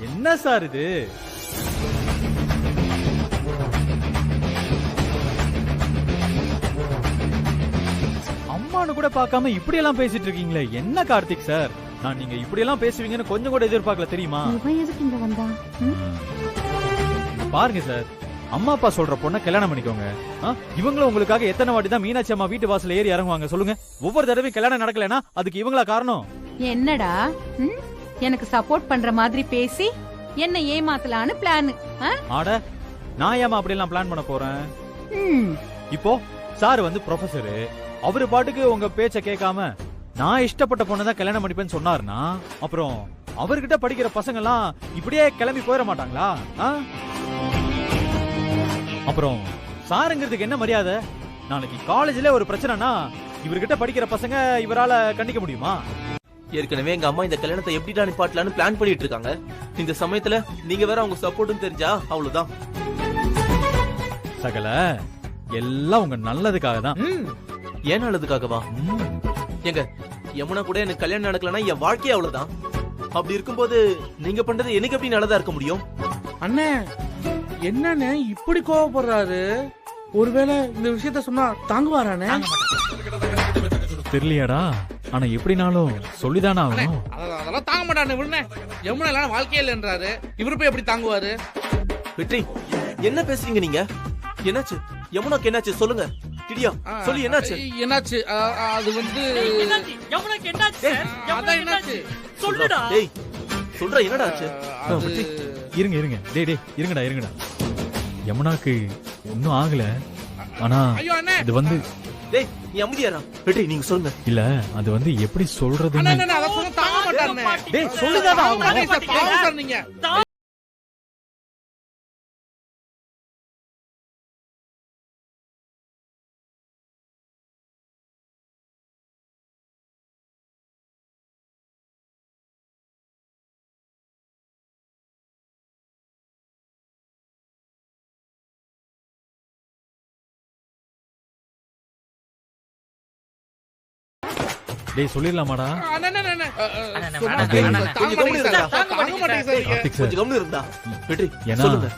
என்ன சார் இது? அம்மானு கூட பார்க்காம இப்படி எல்லாம் பேசிட்டு இருக்கீங்களே, என்ன கார்த்திக் சார்? நான் நீங்க இப்படி எல்லாம் பேசுவீங்கன்னு கொஞ்சம் கூட எதிர்பார்க்கல, தெரியுமா? இவன் எதுக்கு இங்க வந்தா? பாருங்க சார், அம்மா அப்பா சொல்ற பொண்ணை கல்யாணம் பண்ணிக்கோங்க. இவங்களும் உங்களுக்காக எத்தனை வாட்டி தான் மீனாட்சி அம்மா வீட்டு வாசல்ல ஏறி இறங்குவாங்க சொல்லுங்க? ஒவ்வொரு தடவையும் கல்யாணம் நடக்கலன்னா அதுக்கு இவங்களா காரணம்? என்னடா எனக்கு சப்போர்ட் பண்ற மாதிரி பேசி என்ன ஏமாத்தலான்னு பிளான்? ஆட, நான் ஏமா அப்படி எல்லாம் பிளான் பண்ண போறேன்? இப்போ சார் வந்து ப்ரொஃபசரு, அவரு பாட்டுக்கு உங்க பேச்ச கேட்காம நான் இஷ்டப்பட்ட பொண்ணதான் கல்யாணம் பண்ணிப்பேன்னு சொன்னாருன்னா அப்புறம் அவர்கிட்ட படிக்கிற பசங்க எல்லாம் இப்படியே கிளம்பி போயிட மாட்டாங்களா? அப்புறம் சாருங்கிறதுக்கு என்ன மரியாதை? நாளைக்கு காலேஜ்ல ஒரு பிரச்சனைனா இவர்கிட்ட படிக்கிற பசங்க இவரால கண்டிக்க முடியுமா? ஏற்கனவே எங்க அம்மா இந்த கல்யாணத்தை எப்படிடா நிப்பாட்டலான்னு பிளான் பண்ணிட்டு இருக்காங்க. இந்த சமயத்துல நீங்க வேற அவங்க சப்போர்ட்னு தெரிஞ்சா அவ்வளவுதான். சகல எல்லாம் உங்க நல்லதுக்காக தான். ஏன் நல்லதுக்காகவா? எங்க யமுனா கூட எனக்கு கல்யாணம் நடக்கலன்னா என் வாழ்க்கையே அவ்வளவுதான். அப்படி இருக்கும்போது நீங்க பண்றது எனக்கு எப்படி நல்லதா இருக்க முடியும்? அண்ணே, என்னன்னு இப்படி கோவப்படுறாரு? ஒருவேளை இந்த விஷயத்த சொன்னா தாங்குவாரானே? தெரியலையாடா, ஆனா எப்படினாலும் சொல்லிதானே ஆகணும். அதெல்லாம் தாங்க மாட்டானே, விடுனே. யமுனா இல்ல வாழ்க்கையே இல்லன்றாரு, இவரு போய் எப்படி தாங்குவாரு? வெற்றி, என்ன பேசுறீங்க நீங்க? என்னாச்சு? யமுனாக்கு என்னாச்சு சொல்லுங்க. கிடியா சொல்லி என்னாச்சு? என்னாச்சு? அது வந்து யமுனாக்கு என்னாச்சு? அதான் என்னாச்சு? சொல்லுடா. டேய் சொல்றா என்னடா ஆச்சு? இருங்க இருங்க டேய் இருங்கடா யமுனாக்கு ஒன்னும் ஆகல. ஆனா ஐயோ அண்ணே, இது வந்து டேய் நீ அமைதியாரா? வெற்றி நீங்க சொல்லுங்க. இல்ல அது வந்து எப்படி சொல்றதுன்னு. அண்ணே அத சொல்ல தாங்க மாட்டானே. டேய் சொல்லுங்கடா. சார் நீங்க டேய் சொல்லிடலாமாடா? கொஞ்சம் கம்முனு இருந்தா. வெற்றி ஏன்னா சொல்லுங்க.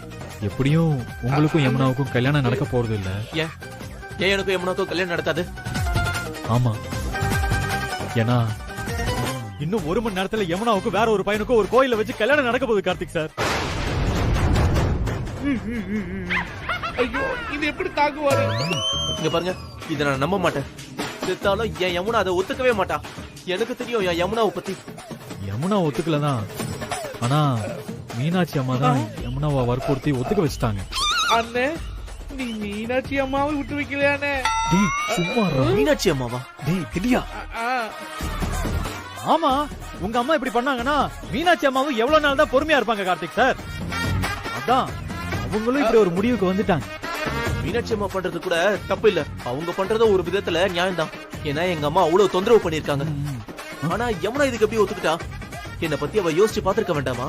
எப்படியும் உங்களுக்கும் யமுனாவுக்கும் கல்யாணம் நடக்க போறது இல்ல. ஏன் எனக்கும் யமுனாவுக்கும் கல்யாணம் நடக்காது? ஆமா, ஏன்னா இன்னும் 1 மணி நேரத்துல யமுனாவுக்கும் வேற ஒரு பையனுக்கும் ஒரு கோயில வச்சு கல்யாணம் நடக்க போகுது கார்த்திக் சார். ஐயோ இது எப்படி தாக்குவாரு? இங்க பாருங்க, இத நான் நம்ப மாட்டேன். செத்தாலும் என் யமுனா அதை ஒத்துக்கவே மாட்டா. எனக்கு தெரியும் என் யமுனாவை பத்தி. யமுனா ஒத்துக்கலதான், ஆனா மீனாட்சி அம்மா தான் யமுனாவை வற்புறுத்தி ஒத்துக்க வச்சுட்டாங்க. அண்ணே நீ மீனாட்சி அம்மாவை விட்டு வைக்கலையானே? டேய் சும்மா மீனாட்சி அம்மாவா? டேய் திடியா. ஆமா, உங்க அம்மா இப்படி பண்ணாங்கன்னா மீனாட்சி அம்மாவும் எவ்வளவு நாள் தான் பொறுமையா இருப்பாங்க கார்த்திக் சார். அதான் அவங்களும் இப்படி ஒரு முடிவுக்கு வந்துட்டாங்க. மீனாட்சி அம்மா பண்றது கூட தப்பு இல்ல. அவங்க பண்றது ஒரு விதத்துல நியாயம் தான். ஏன்னா எங்க அம்மா அவ்வளவு தொந்தரவு பண்ணிருக்காங்க. ஆனா யமுனா இதுக்கு எப்படி ஒத்துக்கிட்டா? என்னை பத்தி அவ யோசிச்சு பாத்துருக்க வேண்டாமா?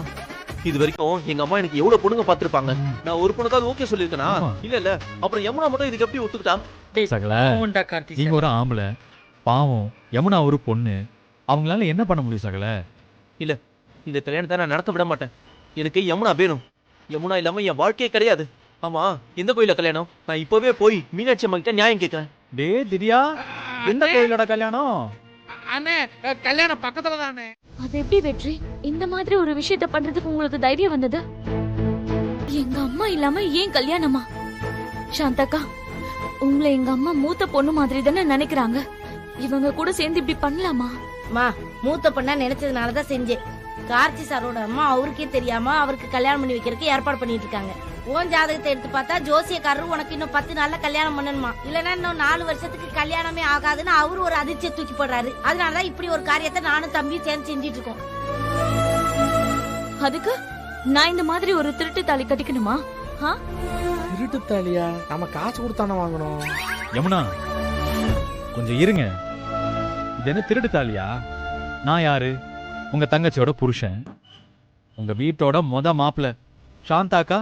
இது வரைக்கும் எங்க அம்மா எனக்கு எவ்வளவு பொண்ணுங்க பாத்துருப்பாங்க. நான் ஒரு பொண்ணுக்காவது ஓகே சொல்லிருக்கேனா? இல்ல அப்புறம் யமுனா மட்டும் இதுக்கு எப்படி ஒத்துக்கிட்டா? சகல நீங்க ஒரு ஆம்பளை, பாவம் யமுனா ஒரு பொண்ணு, அவங்களால என்ன பண்ண முடியும் சகல? இல்ல இந்த கல்யாணத்தை நான் நடத்த விட மாட்டேன். எனக்கு யமுனா வேணும். யமுனா இல்லாம என் வாழ்க்கையே கிடையாது. ஆமா, எந்த கோயில கல்யாணம்? நான் இப்பவே போய் மீனாட்சி அம்மா கிட்ட நியாயம் கேட்கிறேன். டே திடியா, எந்த கோயிலோட கல்யாணம்? அண்ணே கல்யாணம் பக்கத்துல தானே. அது எப்படி வெற்றி இந்த மாதிரி ஒரு விஷயத்த பண்றதுக்கு உங்களுக்கு தைரியம் வந்தது? எங்க அம்மா இல்லாம ஏன் கல்யாணமா? சாந்தக்கா, உங்களை எங்க அம்மா மூத்த பொண்ணு மாதிரி தானே நினைக்கிறாங்க. இவங்க கூட சேர்ந்து இப்படி பண்ணலாமா? மூத்த பொண்ணா நினைச்சதுனாலதான் செஞ்சேன். கார்த்தி சாரோட அம்மா அவருக்கே தெரியாம அவருக்கு கல்யாணம் பண்ணி வைக்கிறதுக்கு ஏற்பாடு பண்ணிட்டு இருக்காங்க. உன் ஜாதகத்தை எடுத்து பார்த்தா ஜோசியக்காரரு உனக்கு இன்னும் 10 நாள்ல கல்யாணம் பண்ணணுமா, இல்லன்னா இன்னும் 4 வருஷத்துக்கு கல்யாணமே ஆகாதுன்னு அவரு ஒரு அதிர்ச்சியை தூக்கி போடுறாரு. அதனாலதான் இப்படி ஒரு காரியத்தை நானும் தம்பியும் சேர்ந்து செஞ்சிட்டு இருக்கோம். அதுக்கு நான் இந்த மாதிரி ஒரு திருட்டு தாலி கட்டிக்கணுமா? திருட்டு தாலியா? நம்ம காசு கொடுத்தானே வாங்கணும். யமுனா கொஞ்சம் இருங்க. இது என்ன திருட்டு தாலியா? நான் யாரு? உங்க தங்கச்சியோட புருஷன், உங்க வீட்டோட மாப்பிள்ள. சாந்தாக்கா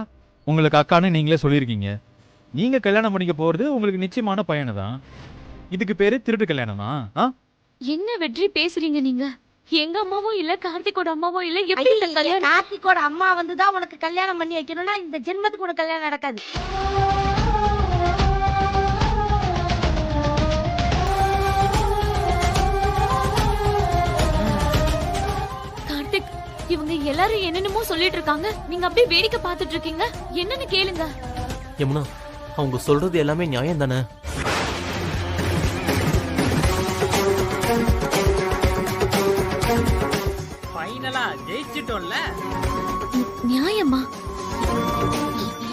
உங்களுக்கு அக்கான்னு நீங்களே சொல்லியிருக்கீங்க. நீங்க கல்யாணம் பண்ணிக்க போறது உங்களுக்கு நிச்சயமான பையனை தான். இதுக்கு பேரு திருட்டு கல்யாணமா? என்ன வெற்றி பேசுறீங்க நீங்க? எங்க அம்மாவும் இல்ல, கார்த்திகோட அம்மாவும் இல்ல. எப்படி இந்த கல்யாணம்? கார்த்திகோட அம்மா வந்துதான் உனக்கு கல்யாணம் பண்ணி வைக்கணும்னா இந்த ஜென்மத்துக்கு உனக்கு கல்யாணம் நடக்காது. கார்த்திக், இவங்க எல்லாரும் என்னென்னமோ சொல்லிட்டு இருக்காங்க. நீங்க அப்படியே வேடிக்கை பார்த்துட்டு இருக்கீங்க. என்னன்னு கேளுங்க. யமுனா, அவங்க சொல்றது எல்லாமே நியாயம் தானே? ஃபைனலா ஜெயிச்சிட்டோம்ல. நியாயமா?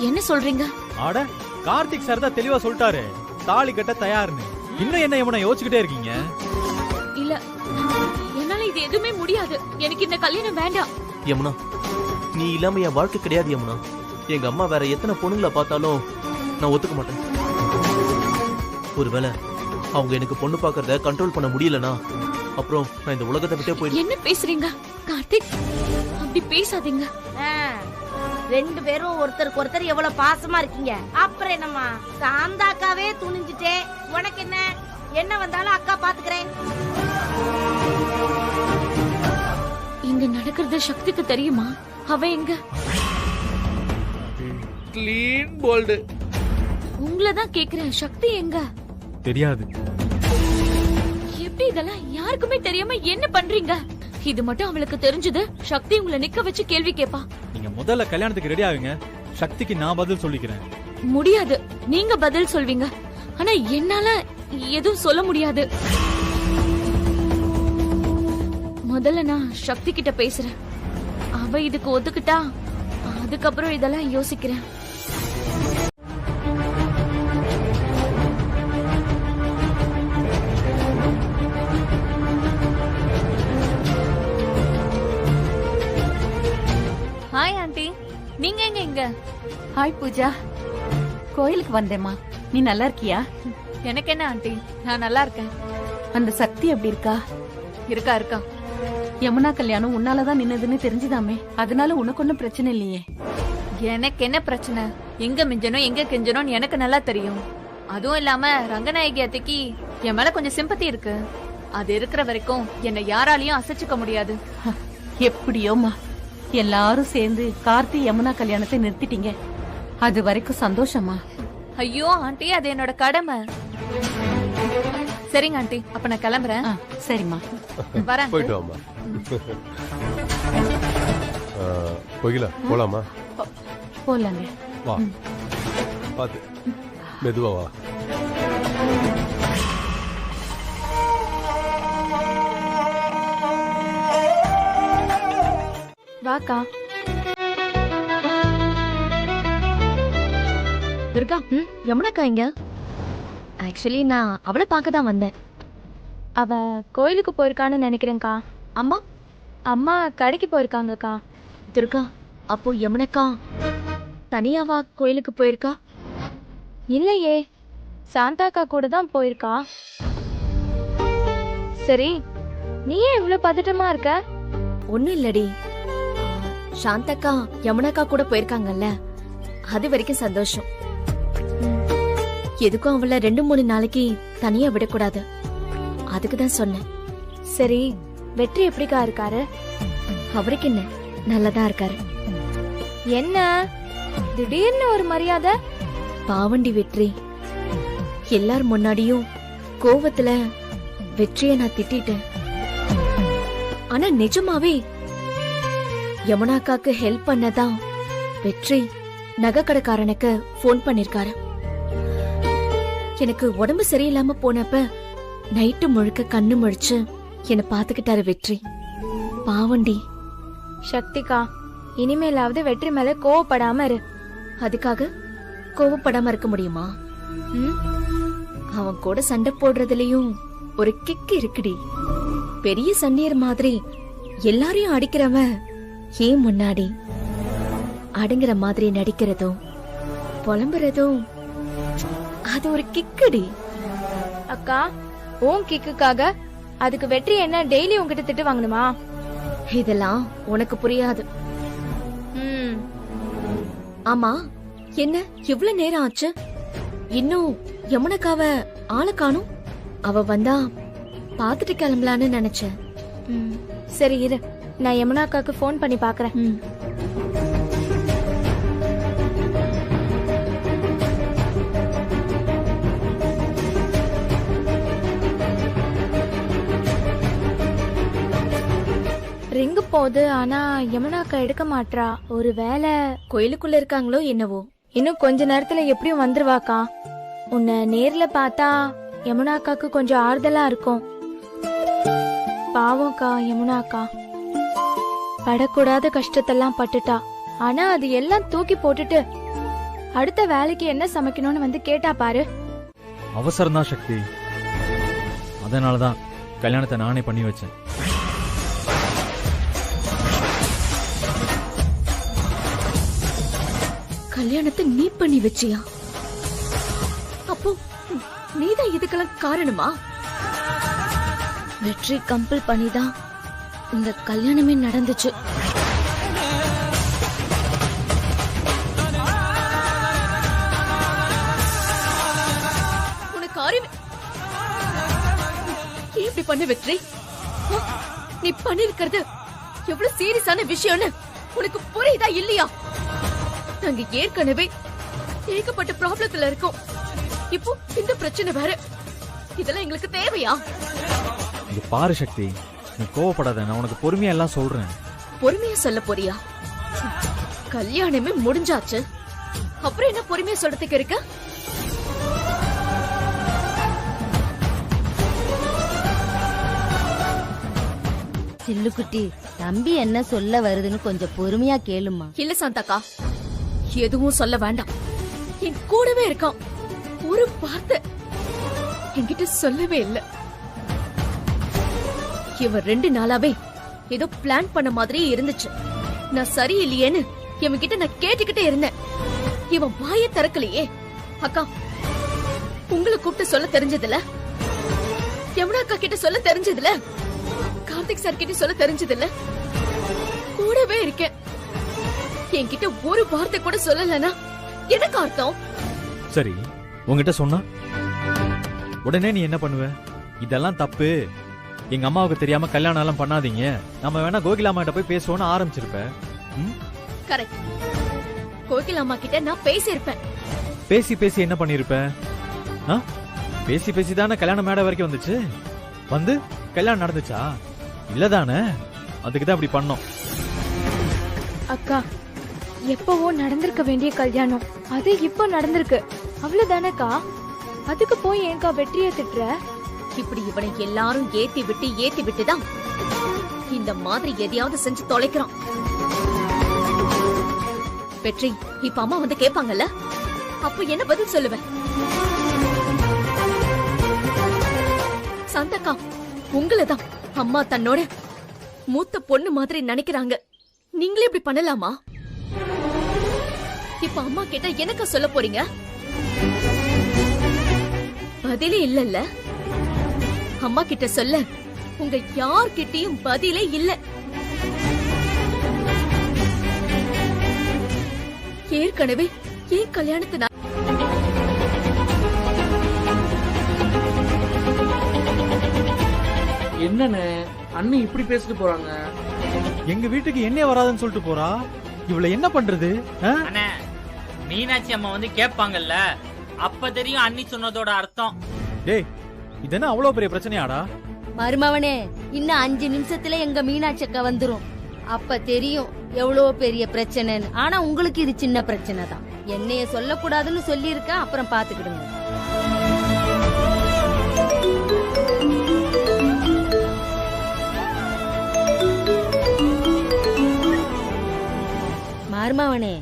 என்ன சொல்றீங்க? ஆட கார்த்திக் சார் தான் தெளிவா சொல்லிட்டாரு, தாலி கட்ட தயார்னு. இன்னும் என்ன யமுனா யோசிச்சுக்கிட்டே இருக்கீங்க? இல்ல, என்னால இது எதுவுமே முடியாது. எனக்கு இந்த கல்யாணம் வேண்டாம். யமுனா, நீ இல்லாம என் வாழ்க்கை கிடையாது யமுனா. எங்க அம்மா வேற எத்தனை பொண்ணுங்களை பார்த்தாலும் நான் ஒத்துக்க மாட்டேன். ஒருவேளை அவங்க எனக்கு பொண்ணு பாக்குறத கண்ட்ரோல் பண்ண முடியலனா அப்புறம் நான் இந்த உலகத்தை விட்டே போயிடுவேன். என்ன பேசுறீங்க கார்த்திக்? அப்படி பேசாதீங்க. 2 பேரும் ஒருத்தருக்கு ஒருத்தர் எவ்வளவு பாசமா இருக்கீங்க. அப்புறம் என்னம்மா, சாந்தாக்காவே துணிஞ்சிட்டே. உனக்கு என்ன? என்ன வந்தாலும் அக்கா பாத்துக்கிறேன். இங்க நடக்கிறது சக்திக்கு தெரியுமா? அவ எங்க? Clean bolt. உங்களதான் கேக்குறேன், சக்தி எங்க? தெரியாது. எப்படி இதெல்லாம் யாருக்குமே தெரியாம என்ன பண்றீங்க? இது மட்டும் அவளுக்கு தெரிஞ்சது, சக்தி உங்களை நிக்க வச்சு கேள்வி கேப்பா. நீங்க முதல்ல கல்யாணத்துக்கு ரெடி ஆகுங்க. சக்திக்கு நான் பதில் சொல்லிக்கிறேன். முடியாது, நீங்க பதில் சொல்வீங்க. ஆனா என்னால எதுவும் சொல்ல முடியாது. முதல்ல நான் சக்தி கிட்ட பேசுறேன். அவ இதுக்கு ஒத்துக்கிட்டா அதுக்கப்புறம் இதெல்லாம் யோசிக்கிறேன். ஹாய் ஆண்டி, நீங்க எங்க இங்க? ஹாய் பூஜா, கோயிலுக்கு வந்தேம்மா. நீ நல்லா இருக்கியா? எனக்கு என்ன ஆண்டி, நான் நல்லா இருக்கேன். அந்த சக்தி எப்படி இருக்கா? இருக்கா. யமுனா கல்யாணம் உன்னாலதான் நின்னதுன்னு தெரிஞ்சுதாமே, அதனால உனக்கு ஒன்னும் பிரச்சனை இல்லையே. எனக்கு என்ன பிரச்சனை? எங்க மிஞ்சனும் எங்க கெஞ்சனும் எனக்கு நல்லா தெரியும். அதுவும் இல்லாம ரங்கநாயகி அத்தைக்கு என் மேல கொஞ்சம் சிம்பத்தி இருக்கு. அது இருக்கிற வரைக்கும் என்னை யாராலையும் அசைச்சுக்க முடியாது. எப்படியோமா எல்லாரும் சேர்ந்து கார்த்தி யமுனா கல்யாணத்தை நிறுத்திட்டீங்க. அது வரைக்கும் சந்தோஷமா? ஐயோ ஆண்டி, அது என்னோட கடமை. சரிங்க ஆண்டி, அப்ப நான் கிளம்புறேன். சரிம்மா, வரேன். போயிட்டு வாமா. கோகிலா போலாமா? போலாங்க. வா, பாத்து மெதுவா வா. வாக்கா. துர்கா, யமுனாக்கா இங்க? ஆக்சுவலி நான் அவளை பார்க்க தான் வந்தேன். அவ கோயிலுக்கு போயிருக்கான்னு நினைக்கிறேன்க்கா. அம்மா? அம்மா கடைக்கு போயிருக்காங்கக்கா. துர்கா, அப்போ யமுனாக்கா தனியாவா கோயிலுக்கு போயிருக்கா? இல்லையே, சாந்தாக்கா கூட தான் போயிருக்கா. சரி, நீ ஏன் இவ்வளவு பதட்டமா இருக்க? ஒண்ணும் இல்லடி, சாந்தக்கா யமுனாக்கா கூட போயிருக்காங்கல்ல, அது வரைக்கும் சந்தோஷம். எதுக்கும் அவளை 2-3 நாளைக்கு தனியா விடக்கூடாது, அதுக்கு தான் சொன்னேன். சரி, வெற்றி எப்படிக்கா இருக்காரு? அவருக்கு என்ன, நல்லதா இருக்காரு. என்ன திடீர்னு ஒரு மரியாதை? பாவண்டி வெற்றி, எல்லார் முன்னாடியும் கோவத்துல வெற்றியை நான் திட்டிட்டேன். ஆனா நிஜமாவே யமுனாக்காக்கு ஹெல்ப் பண்ணதான் வெற்றி நகை கடைக்காரனுக்கு போன் பண்ணிருக்காரு. எனக்கு உடம்பு சரியில்லாம போனப்ப நைட்டு முழுக்க கண்ணு முழிச்சு என்ன பாத்துக்கிட்டாரு வெற்றி. பாவண்டி. சக்திகா, இனிமேலாவது வெற்றி மேல கோவப்படாம இரு. அதுக்காக கோவப்படாம இருக்க முடியுமா? அவன் கூட சண்டை போடுறதுலயும் ஒரு கிக் இருக்குடி. பெரிய சண்டையர் மாதிரி எல்லாரையும் அடிக்கிறவன் ஏன் முன்னாடி அடங்குற மாதிரி நடிக்கிறதும் புலம்புறதும் அது ஒரு கிக்குடி. அக்கா, உன் கிக்குக்காக அதுக்கு வெற்றி என்ன டெய்லி உங்ககிட்ட திட்டு வாங்கணுமா? இதெல்லாம் உனக்கு புரியாது. ஆமா, என்ன இவ்வளவு நேரம் ஆச்சு? இன்னும் யமுனாக்காவ ஆளை காணும். அவ வந்தா பாத்துட்டு கிளம்பலான்னு நினைச்சேன். சரி இரு, நான் யமுனாக்காக்கு போன் பண்ணி பாக்குறேன். ரிங்கு போகுது, ஆனா யமுனாக்கா எடுக்க மாட்றா. ஒரு வேலை கோயிலுக்குள்ள இருக்காங்களோ என்னவோ. இன்னும் கொஞ்ச நேரத்துல எப்படியும் வந்துருவாக்கா. உன்னை நேர்ல பார்த்தா யமுனாக்காக்கு கொஞ்சம் ஆறுதலா இருக்கும். பாவம்க்கா யமுனாக்கா, படக்கூடாத கஷ்டத்தெல்லாம் பட்டுட்டா. ஆனா அது எல்லாம் தூக்கி போட்டுட்டு அடுத்த வேலைக்கு என்ன சமைக்கணும்னு வந்து கேட்டா பாரு. அவசரம்தான் சக்தி, அதனாலதான் கல்யாணத்தை நானே பண்ணி வச்சேன். கல்யாணத்தை நீ பண்ணி வச்சியா? அப்போ நீதான் இதுக்கெல்லாம் காரணமா? வெற்றி கம்பல் பண்ணிதான் இந்த கல்யாணமே நடந்துச்சு. உனக்கு அறிவு இப்படி பண்ண வெற்றி? நீ பண்ணிருக்கிறது எவ்வளவு சீரியஸான விஷயம்னு உனக்கு புரியுதா இல்லையா? நாங்க ஏற்கனவே ஏகப்பட்ட ப்ராப்ளத்துல இருக்கோம். இப்போ இந்த பிரச்சனை வேற. இதெல்லாம் எங்களுக்கு தேவையா? இங்க பாரு சக்தி, நீ கோவப்படாத, நான் உனக்கு பொறுமையா எல்லாம் சொல்றேன். பொறுமையா சொல்ல போறியா? கல்யாணமே முடிஞ்சாச்சு, அப்புறம் என்ன பொறுமையா சொல்றதுக்கு இருக்க? சில்லுக்குட்டி, தம்பி என்ன சொல்ல வருதுன்னு கொஞ்சம் பொறுமையா கேளுமா. இல்ல சாந்தாக்கா, எதுவும் சொல்ல வேண்டாம். என் கூடவே இருக்கான். ஒரு வார்த்தை என்கிட்ட சொல்லவே இல்ல. இவன் 2 நாளாவே ஏதோ பிளான் பண்ண மாதிரியே இருந்துச்சு. நான் சரியில்லையேன்னு இவன் கிட்ட நான் கேட்டுக்கிட்டே இருந்தேன். இவன் வாயை திறக்கலையே. அக்கா, உங்களை கூப்பிட்டு சொல்ல தெரிஞ்சதுல, யமுனா அக்கா கிட்ட சொல்ல தெரிஞ்சதுல, கார்த்திக் சார் கிட்ட சொல்ல தெரிஞ்சதுல, கூடவே இருக்கேன். என்கிட்ட ஒரு வார்த்தை கூட சொல்லலனா எனக்கு அர்த்தம். சரி, உங்ககிட்ட சொன்னா உடனே நீ என்ன பண்ணுவ? இதெல்லாம் தப்பு, எங்க அம்மாவுக்கு தெரியாம கல்யாணம் எல்லாம் பண்ணாதீங்க, நம்ம வேணா கோகிலாமா கிட்ட போய் பேசுவோம்னு ஆரம்பிச்சிருப்ப. கரெக்ட். கோகிலாமா கிட்ட நான் பேசியிருப்பேன். பேசி பேசி என்ன பண்ணிருப்ப? பேசி பேசி தானே கல்யாணம் மேடை வரைக்கும் வந்துச்சு. வந்து கல்யாணம் நடந்துச்சா? இல்லதானே, அதுக்கு தான் அப்படி பண்ணோம். அக்கா, எப்பவோ நடந்திருக்க வேண்டிய கல்யாணம் அது இப்போ நடந்திருக்கு, அவ்வளவுதானக்கா. அதுக்கு போய் ஏங்கா வெற்றியை திட்டுற? இப்படி இவனை எல்லாரும் ஏத்தி விட்டுதான் இந்த மாதிரி எதையாவது செஞ்சு தொலைக்கிறான். வெற்றி, இப்ப அம்மா வந்து கேட்பாங்கல்ல, அப்ப என்ன பதில் சொல்லுவேன்? சாந்தக்கா, உங்களதான் அம்மா தன்னோட மூத்த பொண்ணு மாதிரி நினைக்கிறாங்க. நீங்களே இப்படி பண்ணலாமா? இப்ப அம்மா கேட்டா எனக்கா சொல்ல போறீங்க? பதிலே இல்லல்ல. அம்மா கிட்ட சொல்ல உங்க யார்கிட்டயும் பதிலே இல்ல. ஏற்கனவே ஏன் கல்யாணத்தை என்னன்னு அண்ணி இப்படி பேசிட்டு போறாங்க? எங்க வீட்டுக்கு என்ன வராதுன்னு சொல்லிட்டு போறா. இவள என்ன பண்றது? அண்ணே, மீனாட்சி அம்மா வந்து கேட்பாங்கல்ல, அப்ப தெரியும் அண்ணி சொன்னதோட அர்த்தம். டேய், இது என்ன அவ்வளவு பெரிய பிரச்சனையாடா? மருமவனே, இன்னும் 5 நிமிஷத்துல எங்க மீனாட்சி அக்கா வந்துரும். அப்ப தெரியும் எவ்வளவு பெரிய பிரச்சனைன்னு. ஆனா உங்களுக்கு இது சின்ன பிரச்சனை தான். என்னைய சொல்லக்கூடாதுன்னு சொல்லியிருக்கேன், அப்புறம் பாத்துக்கிடுங்க. மருமவனே,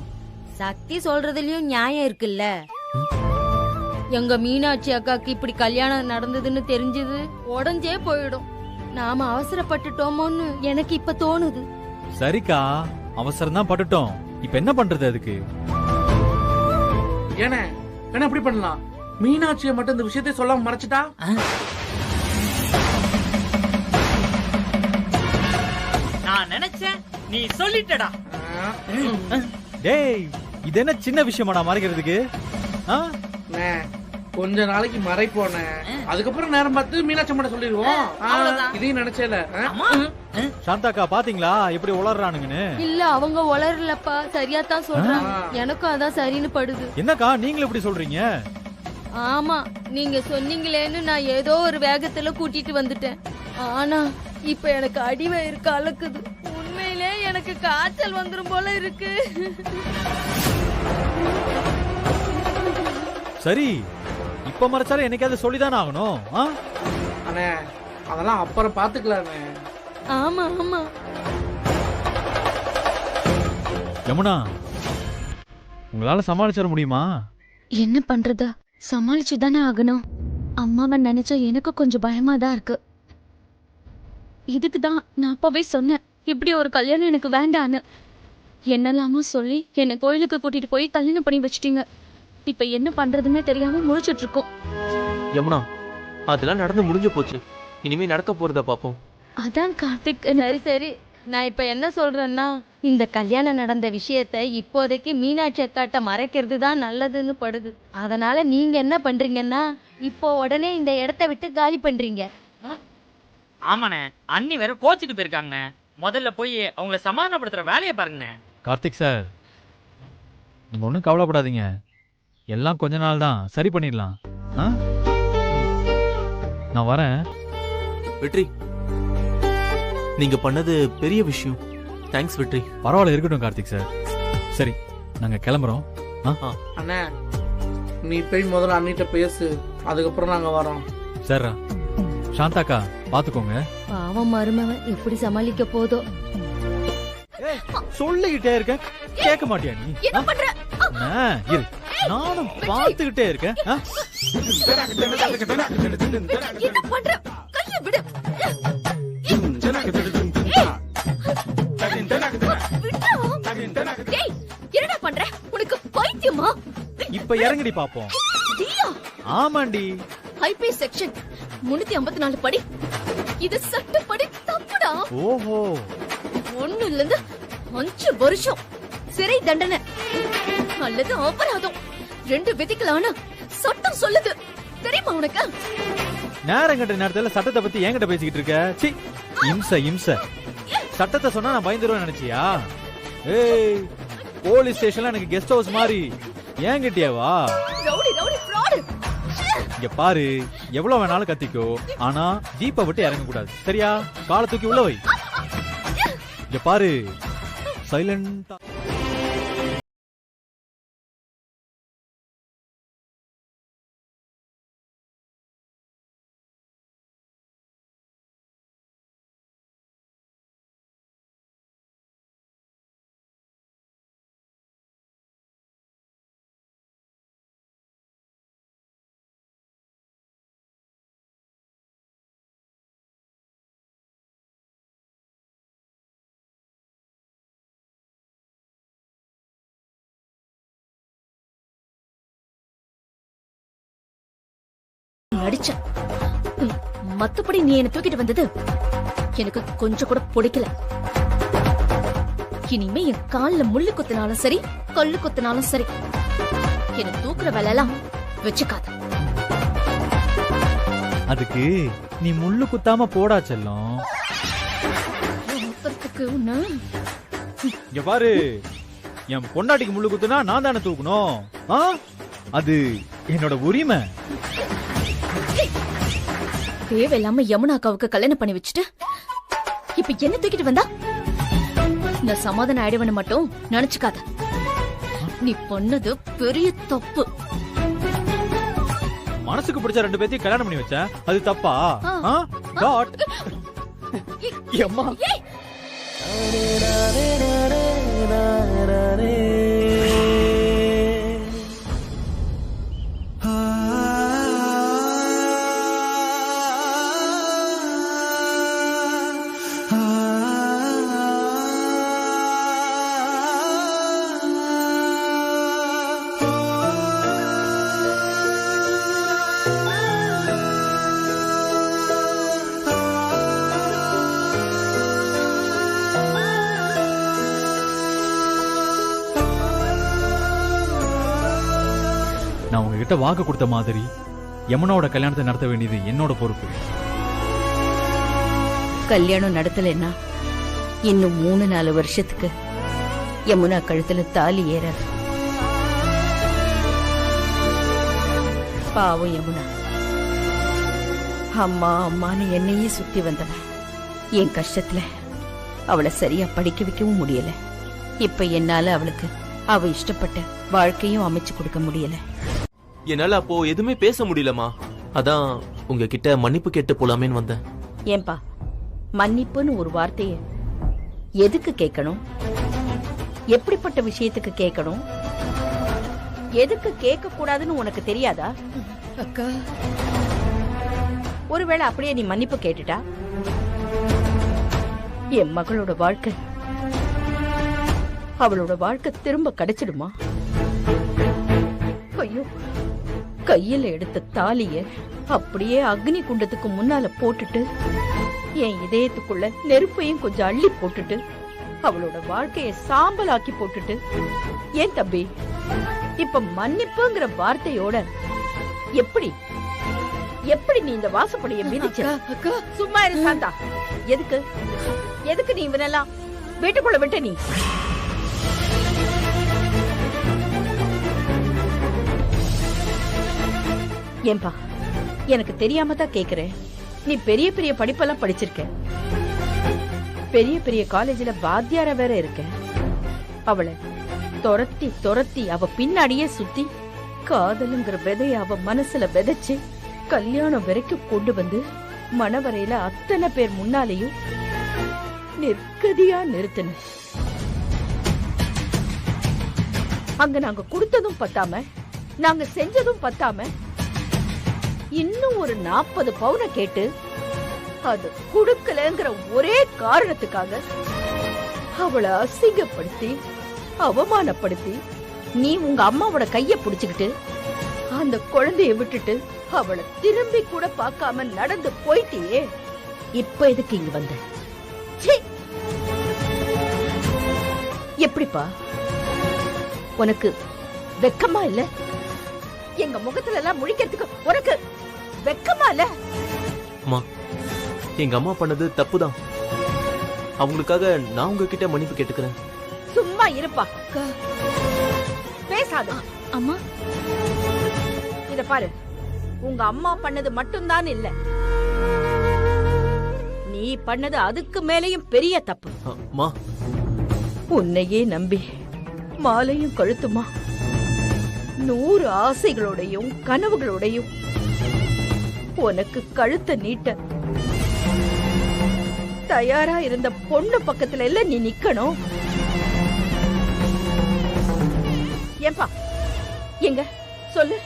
சக்தி சொல்றதுலயும் நியாயம் இருக்குல்ல. எங்க மீனாட்சி அக்காக்கு இப்படி கல்யாணம் நடந்ததுன்னு தெரிஞ்சது உடஞ்சே போயிடும். நாம அவசரப்பட்டுட்டோமோன்னு எனக்கு இப்ப தோணுது. சரிக்கா, அவசரம் தான் பட்டுட்டோம். இப்ப என்ன பண்றது அதுக்கு? ஏனே என்ன இப்படி பண்ணலாம்? மீனாட்சியை மட்டும் இந்த விஷயத்தை சொல்லாம மறைச்சிட்டா? நான் நினைச்சேன் நீ சொல்லிட்டடா. டேய், இது என்ன சின்ன விஷயமாடா மறைக்கிறதுக்கு? கொஞ்ச நாளைக்கு மறைப்போன, அதுக்கப்புறம் நேரம் பார்த்து மீனாட்சி மட்டும் சொல்லிடுவோம். இதையும் நினைச்சேல. சாந்தாக்கா, பாத்தீங்களா எப்படி உளறானுங்கன்னு? இல்ல, அவங்க உளறலப்பா, சரியா தான் சொல்றாங்க. எனக்கும் அதான் சரின்னு படுது. என்னக்கா நீங்களும் இப்படி சொல்றீங்க? ஆமா, நீங்க சொன்னீங்களேன்னு நான் ஏதோ ஒரு வேகத்துல கூட்டிட்டு வந்துட்டேன். ஆனா இப்ப எனக்கு அடிவயிறு கலக்குது. உண்மையிலே எனக்கு காய்ச்சல் வந்துரும் போல இருக்கு. சரி, இப்ப மறைச்சாலும் என்னைக்காவது சொல்லிதானே ஆகணும். அண்ணே, அதெல்லாம் அப்புறம் பாத்துக்கலாமே. ஆமா ஆமா. யமுனா, உங்களால சமாளிச்சிட முடியுமா? என்ன பண்றதா, சமாளிச்சு தானே ஆகணும். அம்மாவை நினைச்சா எனக்கு கொஞ்சம் பயமா தான் இருக்கு. இதுக்குதான் நான் அப்பவே சொன்னேன், இப்படி ஒரு கல்யாணம் எனக்கு வேண்டான்னு. என்னெல்லாமோ சொல்லி என்னை கோயிலுக்கு கூட்டிட்டு போய் கல்யாணம் பண்ணி வச்சிட்டீங்க. இப்ப என்ன பண்றதுன்னு தெரியாம முழிச்சிட்டு இருக்கோம். யமுனா, அதெல்லாம் நடந்து முடிஞ்சு போச்சு. இனிமே நடக்க போறத பாப்போம். அதான் கார்த்திக். சரி, நான் இப்ப என்ன சொல்றேன்னா, இந்த கல்யாணம் நடந்த விஷயத்த இப்போதைக்கு மீனாட்சி அக்காட்ட மறைக்கிறது தான் நல்லதுன்னு படுது. அதனால நீங்க என்ன பண்றீங்கன்னா, இப்போ உடனே இந்த இடத்த விட்டு காலி பண்றீங்க. ஆமாண்ணே, அண்ணி வேற கோச்சிட்டு போயிருக்காங்க. முதல்ல போய் அவங்கள சமாதானப்படுத்துற வேலையை பாருங்கண்ணே. கார்த்திக் சார், நீங்க ஒன்றும் கவலைப்படாதீங்க, எல்லாம் கொஞ்ச நாள் தான், சரி பண்ணிடலாம். நான் வரேன். வெற்றி, நீங்க பண்ணது பெரிய விஷயம். தேங்க்ஸ் வெற்றி. பரவாயில்ல, இருக்கட்டும் கார்த்திக் சார். சரி, நாங்க கிளம்புறோம். அண்ணா, நீ போய் முதல்ல அண்ணிட்ட பேசு, அதுக்கப்புறம் நாங்க வரோம். சரிடா. சாந்தாக்கா பாத்துக்கோங்க. பாவம் மருமவன் எப்படி சமாளிக்க போதோ. சொல்லிக்கிட்டே இருக்க, கேட்க மாட்டியா நீ? என்ன பண்ற? இரு, நானும் பாத்துக்கிட்டே இருக்கேன். என்ன பண்ற? கைய விடு. டேய், என்னடா பண்ற? உனக்கு பைத்தியமா? இப்ப இறங்கடி பாப்போம். டியா, ஆமாண்டி. ஐபி செக்ஷன் 354 படி. இது சட்டப்படி தப்புடா. ஓஹோ. 1 இருந்து 5 வருஷம் சிறை தண்டனை அல்லது அபராதம் 2 விதிக்கலான சட்டம் சொல்லுது. தெரியுமா உனக்கு? நேரம் கட்ட நேரத்துல சட்டத்தை பத்தி என்கிட்ட பேசிக்கிட்டு இருக்க? சி, இம்ச. சட்டத்தை சொன்னா நான் பயந்துருவேன் நினைச்சியா? ஏய், போலீஸ் ஸ்டேஷன்ல எனக்கு கெஸ்ட் ஹவுஸ் மாதிரி என்கிட்டயேவா? Rowdy fraud. இங்க பாரு, எவ்வளவு வேணாலும் கத்திக்கோ, ஆனா ஜீப்பை விட்டு இறங்க கூடாது, சரியா? காலை தூக்கி உள்ள வை. இங்க பாரு, சைலண்டா. அடிச்ச மத்தபடி நீ என்ன தூக்கிட்டு வந்தது எனக்கு கொஞ்சம் கூட பிடிக்கல. இனிமே என் கால்ல முள்ளு குத்தினாலும் சரி, கல்லு குத்தினாலும் சரி, என்ன தூக்குற வேலை எல்லாம் வச்சுக்காத. அதுக்கு நீ முள்ளு குத்தாம போடா செல்லம். இங்க பாரு, என் பொண்டாட்டிக்கு முள்ளு குத்துனா நான் தானே தூக்கணும். அது என்னோட உரிமை. தேவையில்லாம யமுனா அக்காவுக்கு கல்யாணம் பண்ணி வச்சுட்டு இப்ப என்ன தூக்கிட்டு வந்தா? நான் சமாதானம் ஆயிடுவேன்னு மட்டும் நினைச்சுக்காத. நீ பண்ணது பெரிய தப்பு. மனசுக்கு பிடிச்ச 2 பேத்தையும் கல்யாணம் பண்ணி வச்ச, அது தப்பா? காட் அம்மா. நான் உங்ககிட்ட வாக்கு கொடுத்த மாதிரி யமுனாவோட கல்யாணத்தை நடத்த வேண்டியது என்னோட பொறுப்பு. கல்யாணம் நடத்தலைன்னா இன்னும் 3-4 வருஷத்துக்கு யமுனா கழுத்துல தாலி ஏறாது. பாவம் யமுனா, அம்மா அம்மான்னு என்னையே சுத்தி வந்தவன். என் கஷ்டத்துல அவளை சரியா படிக்க வைக்கவும் முடியல. இப்ப என்னால அவளுக்கு அவ இஷ்டப்பட்ட வாழ்க்கையும் அமைச்சு கொடுக்க முடியல. என்னால அப்போ எதுவுமே பேச முடியலமா. அதான் உங்ககிட்ட மன்னிப்பு கேட்டு போலாமேன்னு வந்தேன். ஏன்பா, மன்னிப்புன்னு ஒரு வார்த்தைய எதுக்கு கேட்கணும்? எப்படிப்பட்ட விஷயத்துக்கு கேட்கணும்? எதுக்கு கேட்க கூடாதுன்னு உனக்கு தெரியாதா? அக்கா, ஒருவேளை அப்படியே நீ மன்னிப்பு கேட்டுட்டா என் மகளோட வாழ்க்கை, அவளோட வாழ்க்கை திரும்ப கிடைச்சிடுமா? ஐயோ, கையில எடுத்த தாலிய அப்படியே அக்னி குண்டத்துக்கு முன்னால போட்டுட்டு என் இதயத்துக்குள்ள நெருப்பையும் கொஞ்சம் அள்ளி போட்டுட்டு அவளோட வாழ்க்கைய சாம்பலாக்கி போட்டுட்டு, ஏன் தம்பி இப்ப மன்னிப்புங்கிற வார்த்தையோட எப்படி எப்படி நீ இந்த வாசப்படிய மிதிச்ச? சும்மா இரு சாந்தா. எதுக்கு எதுக்கு நீ இவனெல்லாம் வீட்டுக்குள்ள விட்ட? நீ ஏன்பா, எனக்கு தெரியாம தான் கேக்குறேன். நீ பெரிய பெரிய படிப்பெல்லாம் படிச்சிருக்க, பெரிய பெரிய காலேஜ்ல வாத்தியார வேற இருக்க. அவளை துரத்தி துரத்தி அவ பின்னாடியே சுத்தி காதலுங்கிற விதைய அவ மனசுல விதைச்சு கல்யாணம் வரைக்கும் கொண்டு வந்து மணவரையில அத்தனை பேர் முன்னாலேயும் நிற்கதியா நிறுத்தின. அங்க நாங்க கொடுத்ததும் பத்தாம, நாங்க செஞ்சதும் பத்தாம, இன்னும் ஒரு 40 பவுனை கேட்டு அது கொடுக்கலங்கிற ஒரே காரணத்துக்காக அவளை அசிங்கப்படுத்தி அவமானப்படுத்தி நீ உங்க அம்மாவோட கைய புடிச்சுக்கிட்டு அந்த குழந்தைய விட்டுட்டு அவளை திரும்பி கூட பார்க்காம நடந்து போயிட்டியே. இப்ப எதுக்கு இங்க வந்த? சீ! எப்படிப்பா உனக்கு வெக்கமா இல்ல? எங்க முகத்துல எல்லாம் முழிக்கிறதுக்கு உனக்கு வெக்கமா இல்ல? அம்மா, எங்க அம்மா பண்ணது தப்புதான். அவங்களுக்காக நான் உங்ககிட்ட மன்னிப்பு கேட்டுக்கிறேன். சும்மா இருப்பா, பேசாத. அம்மா, இத பாரு, உங்க அம்மா பண்ணது மட்டும்தான் இல்ல, நீ பண்ணது அதுக்கு மேலேயும் பெரிய தப்பு. அம்மா, உன்னையே நம்பி மாலையும் கழுத்துமா 100 ஆசைகளோடையும் கனவுகளோடையும் உனக்கு கழுத்தை நீட்ட தயாரா இருந்த பொண்ணு பக்கத்துல எல்லாம் நீ நிக்கணும். ஏன்பா, எங்க சொல்லு,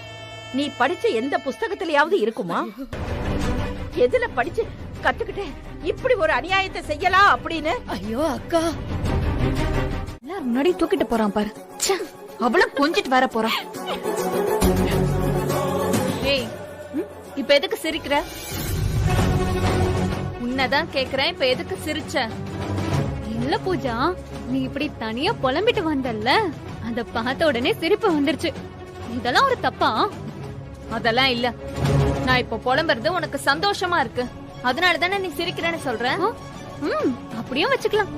நீ படிச்ச எந்த புஸ்தகத்திலயாவது இருக்குமா? எதுல படிச்சு கத்துக்கிட்ட இப்படி ஒரு அநியாயத்தை செய்யலாம் அப்படின்னு? ஐயோ அக்கா, எல்லாரும் முன்னாடி தூக்கிட்டு போறான் பாரு. அவளும் கொஞ்சிட்டு வர போறான். ஏய், இப்ப எதுக்கு சிரிக்கிற? உன்னதான் கேக்குறேன், இப்ப எதுக்கு சிரிச்ச? இல்ல பூஜா, நீ இப்படி தனியா புலம்பிட்டு வந்தல்ல, அத பார்த்த உடனே சிரிப்பு வந்துருச்சு. இதெல்லாம் ஒரு தப்பா? அதெல்லாம் இல்ல. நான் இப்ப புலம்புறது உனக்கு சந்தோஷமா இருக்கு, அதனால தானே நீ சிரிக்கிறேன்னு சொல்ற. அப்படியும் வச்சுக்கலாம்.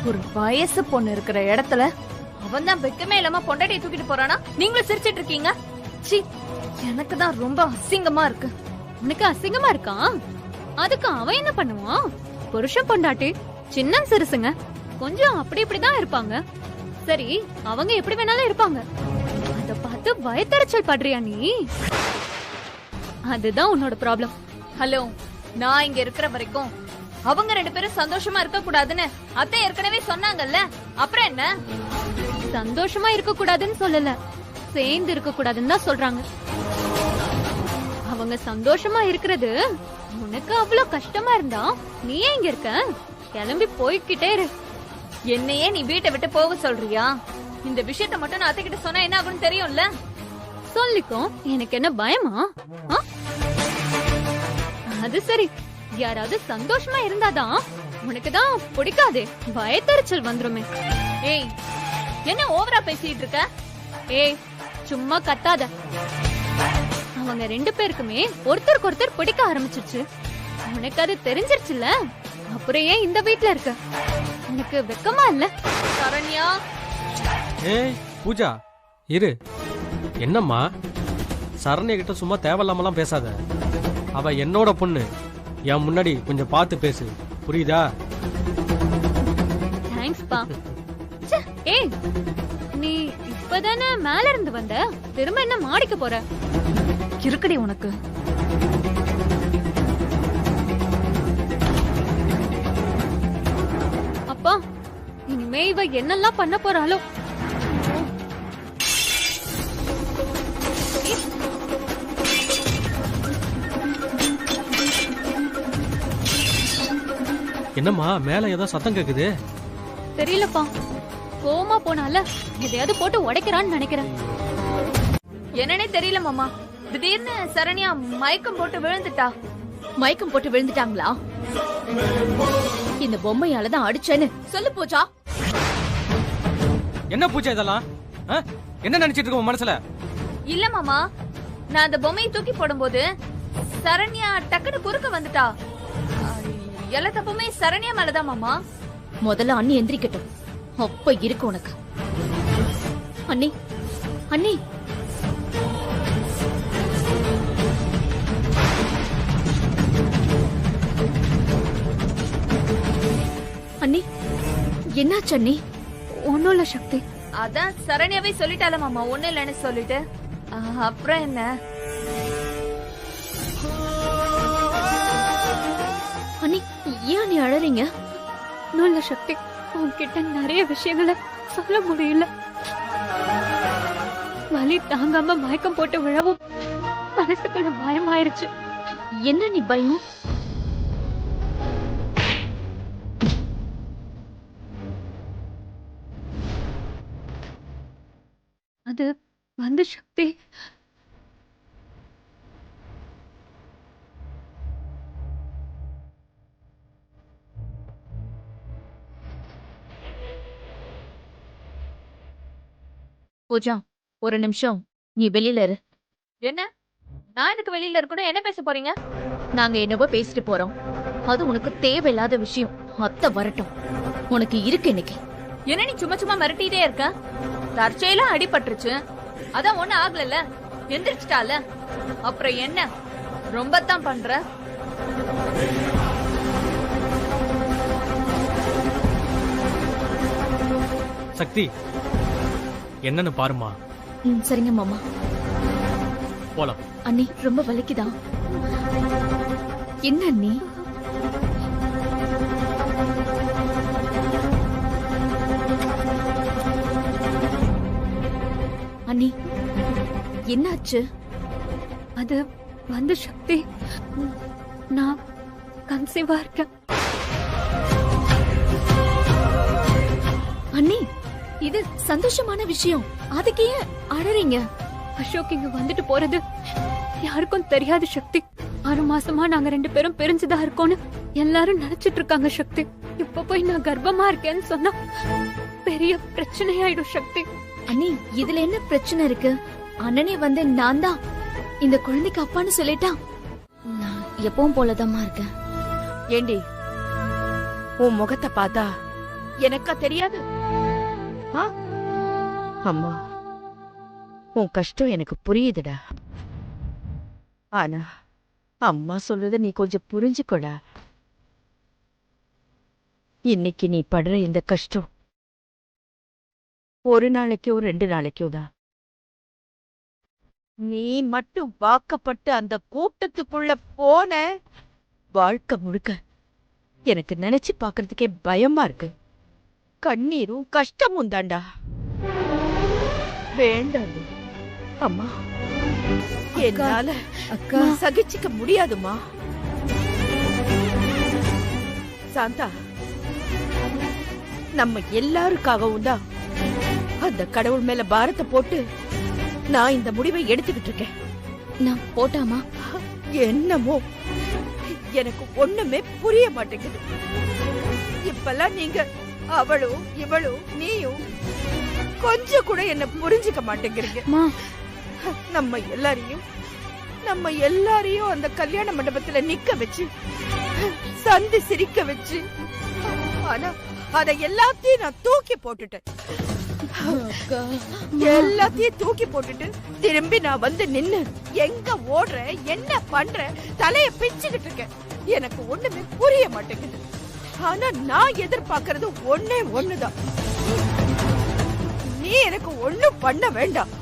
ஒரு வயசு பொண்ணு இருக்கிற இடத்துல அவன் தான் வெக்கமே இல்லாம பொண்டாட்டியை தூக்கிட்டு போறானா, நீங்களும் சிரிச்சிட்டு இருக்கீங்க. சீ, எனக்கு தான் ரொம்ப அசிங்கமா இருக்கு. உனக்கு அசிங்கமா இருக்கா? அதுக்கு அவன் என்ன பண்ணுவான்? புருஷன் பொண்டாட்டி சின்ன சிறுசுங்க, கொஞ்சம் அப்படி இப்படிதான் இருப்பாங்க. சரி, அவங்க எப்படி வேணாலும் இருப்பாங்க. அத பார்த்து பயத்தடைச்சல் படுறியா நீ? அதுதான் உன்னோட ப்ராப்ளம். ஹலோ, நான் இங்க இருக்கிற வரைக்கும் அவங்க 2 பேரும் சந்தோஷமா இருக்க கூடாதுன்னு அத்தை ஏற்கனவே சொன்னாங்கல்ல, அப்புறம் என்ன? சந்தோஷமா இருக்க கூடாதுன்னு சொல்லல, சேர்ந்து இருக்க கூடாதுன்னு தான் சொல்றாங்க. அவங்க சந்தோஷமா இருக்கிறது உனக்கு அவ்வளவு கஷ்டமா இருந்தா நீ ஏன் இங்க இருக்க? கிளம்பி போய்கிட்டே இரு. என்னையே நீ வீட்டை விட்டு போக சொல்றியா? இந்த விஷயத்த மட்டும் நான் அத்தை கிட்ட சொன்னா என்ன ஆகும்னு தெரியும்ல? சொல்லிக்கோ, எனக்கு என்ன பயமா? அது சரி, யாராவது சந்தோஷமா இருந்தாதான் உனக்கு தான் பிடிக்காதே, பயத்தறிச்சல் வந்துருமே. ஏய், என்ன ஓவரா பேசிட்டு இருக்க? ஏய், சும்மா கத்தாத. அவங்க 2 பேருக்குமே ஒருத்தருக்கு ஒருத்தர் பிடிக்க ஆரம்பிச்சிருச்சு. உனக்கு அது தெரிஞ்சிருச்சுல, அப்புறம் ஏன் இந்த வீட்ல இருக்க? உனக்கு வெக்கமா இல்ல? சரண்யா, ஏய் பூஜா, இரு. என்னம்மா, சரண்யா கிட்ட சும்மா தேவையில்லாமலாம் பேசாத. அவ என்னோட பொண்ணு, என் முன்னாடி கொஞ்சம் பார்த்து பேசு, புரியுதா? தேங்க்ஸ் பா. ஏய், நீ இப்பதானே மேல இருந்து வந்த, திரும்ப என்ன மாடிக்க போற? இருக்குடி உனக்கு. அப்பா, இனிமே இவ என்னெல்லாம் பண்ண போறாளோ? என்னம்மா, மேல ஏதோ சத்தம் கேக்குது? தெரியலப்பா, கோமா போனால எதையாவது போட்டு உடைக்கிறான்னு நினைக்கிறேன். என்னன்னே தெரியல மாமா, திடீர்னு சரண்யா மயக்கம் போட்டு விழுந்துட்டா. மயக்கம் போட்டு விழுந்துட்டாங்களா? இந்த பொம்மையால தான் அடிச்சேன்னு சொல்லு பூஜா. என்ன பூஜா இதெல்லாம்? என்ன நினைச்சிட்டு இருக்க உன் மனசுல? இல்ல மாமா, நான் அந்த பொம்மையை தூக்கி போடும்போது சரண்யா டக்குனு குறுக்க வந்துட்டா. எல்லா தப்புமே சரண்யா மேலதான் மாமா. முதல்ல அண்ணி எந்திரிக்கட்டும், அப்ப இருக்கு உனக்கு. அண்ணி, அண்ணி, அண்ணி, என்னாச்சு அண்ணி? ஒண்ணும் இல்ல சக்தி. அதான் சரண்யாவே சொல்லிட்டால மாமா, ஒண்ணு இல்லைன்னு சொல்லிட்டு. அப்புறம் என்ன? ஏன் நீ அழறீங்க? நல்ல சக்தி, உன்கிட்ட நிறைய விஷயங்களை சொல்ல முடியல. வலி தாங்காம மயக்கம் போட்டு விழவும் மனசுக்குள்ள பயமாயிருச்சு. என்ன நீ பயம்? அது வந்து சக்தி, பூஜா, ஒரு நிமிஷம் நீ வெளியில இரு. என்ன? நான் எனக்கு வெளியில இருக்கணும், என்ன பேச போறீங்க? நாங்க என்னவோ பேசிட்டு போறோம். அது உனக்கு தேவையில்லாத விஷயம். அத்தை வரட்டும், உனக்கு இருக்கு இன்னைக்கு. என்ன நீ சும்மா சும்மா மிரட்டிட்டே இருக்க? தற்செயலா அடிபட்டுருச்சு, அதான் ஒண்ணு ஆகல, எந்திரிச்சிட்டால, அப்புறம் என்ன ரொம்ப தான் பண்ற? சக்தி, என்னன்னு பாருமா. சரிங்க மாமா, போலாம். அண்ணி ரொம்ப வலிக்குதா? என்ன அண்ணி? அண்ணி என்னாச்சு? அது வந்து சக்தி, நான் கன்சீவா இருக்கேன். அண்ணி, இது சந்தோஷமான விஷயம். அதுக்கு ஏன் அழறீங்க? அசோக் இங்க வந்துட்டு போறது யாருக்கும் தெரியாது சக்தி. 6 மாசமா நாங்க 2 பேரும் பிரிஞ்சுதான் இருக்கோம்னு எல்லாரும் நினைச்சிட்டு இருக்காங்க சக்தி. இப்ப போய் நான் கர்ப்பமா இருக்கேன்னு சொன்னா பெரிய பிரச்சனையாயிடும் சக்தி. அண்ணி, இதுல என்ன பிரச்சனை இருக்கு? அண்ணனே வந்து நான் தான் இந்த குழந்தைக்கு அப்பான்னு சொல்லிட்டா. நான் எப்பவும் போலதாம்மா இருக்கேன். ஏண்டி, உன் முகத்தை பார்த்தா எனக்கா தெரியாது? ஆ? அம்மா, உன் கஷ்டம் எனக்கு புரியுதுடா. ஆனா அம்மா சொல்றத நீ கொஞ்சம் புரிஞ்சுக்கோடா. இன்னைக்கு நீ படுற இந்த கஷ்டம் ஒரு நாளைக்கோ 2 நாளைக்கோ தான். நீ மட்டும் வாக்கப்பட்டு அந்த கூட்டத்துக்குள்ள போன வாழ்க்கை முழுக்க எனக்கு நினைச்சு பாக்குறதுக்கே பயமா இருக்கு. கண்ணீரும் கஷ்டமும் தாண்டா. வேண்டாம் அம்மா, என்னால அக்கா சகிச்சுக்க முடியாதுமா. சாந்தா, நம்ம எல்லாருக்காகவும் தான் அந்த கடவுள் மேல பாரத்தை போட்டு நான் இந்த முடிவை எடுத்துக்கிட்டு இருக்கேன். நான் போட்டாமா? என்னமோ எனக்கு ஒண்ணுமே புரிய மாட்டேங்குது. இப்பெல்லாம் நீங்க அவளும் இவளும் நீயும் கொஞ்சம் கூட என்ன புரிஞ்சுக்க மாட்டேங்கிறீங்க. நம்ம எல்லாரையும் அந்த கல்யாண மண்டபத்துல நிக்க வச்சு சந்தி சிரிக்க வச்சு, ஆனா அத எல்லாத்தையும் நான் தூக்கி போட்டுட்டேன். எல்லாத்தையும் தூக்கி போட்டுட்டு திரும்பி நான் வந்து நின்னு எங்க ஓடுற, என்ன பண்ற, தலைய பிச்சுக்கிட்டு இருக்கேன். எனக்கு ஒண்ணுமே புரிய மாட்டேங்குது. ஆனா நான் எதிர்பார்க்கறது ஒண்ணே ஒண்ணுதான். நீ எனக்கு ஒண்ணும் பண்ண வேண்டாம்.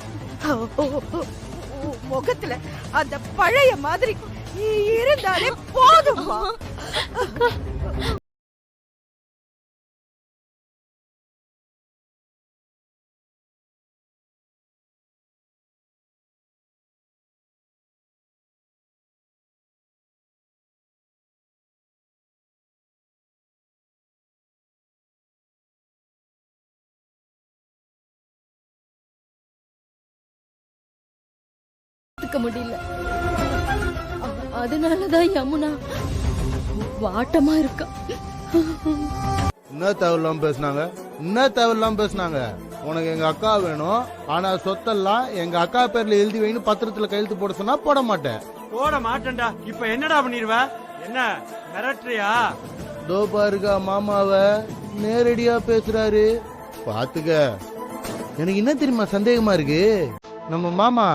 முகத்துல அந்த பழைய மாதிரி இருந்தாலே போதுமா? முடியல. அதனாலதான் யமுனா வாட்டமா இருக்கா. என்ன தேவையில்லாம பேசினாங்க? உனக்கு எங்க அக்கா வேணும், ஆனா சொத்தெல்லாம் எங்க அக்கா பேர்ல எழுதி வைன்னு பத்திரத்துல கையெழுத்து போட சொன்னா போட மாட்டேன். போட மாட்டேன்டா. இப்ப என்னடா பண்ணிடுவ? என்ன மிரட்டுறியா? தோ பாருங்க, மாமாவ நேரடியா பேசுறாரு, பாத்துக்க. எனக்கு என்ன தெரியுமா சந்தேகமா இருக்கு, நம்ம மாமா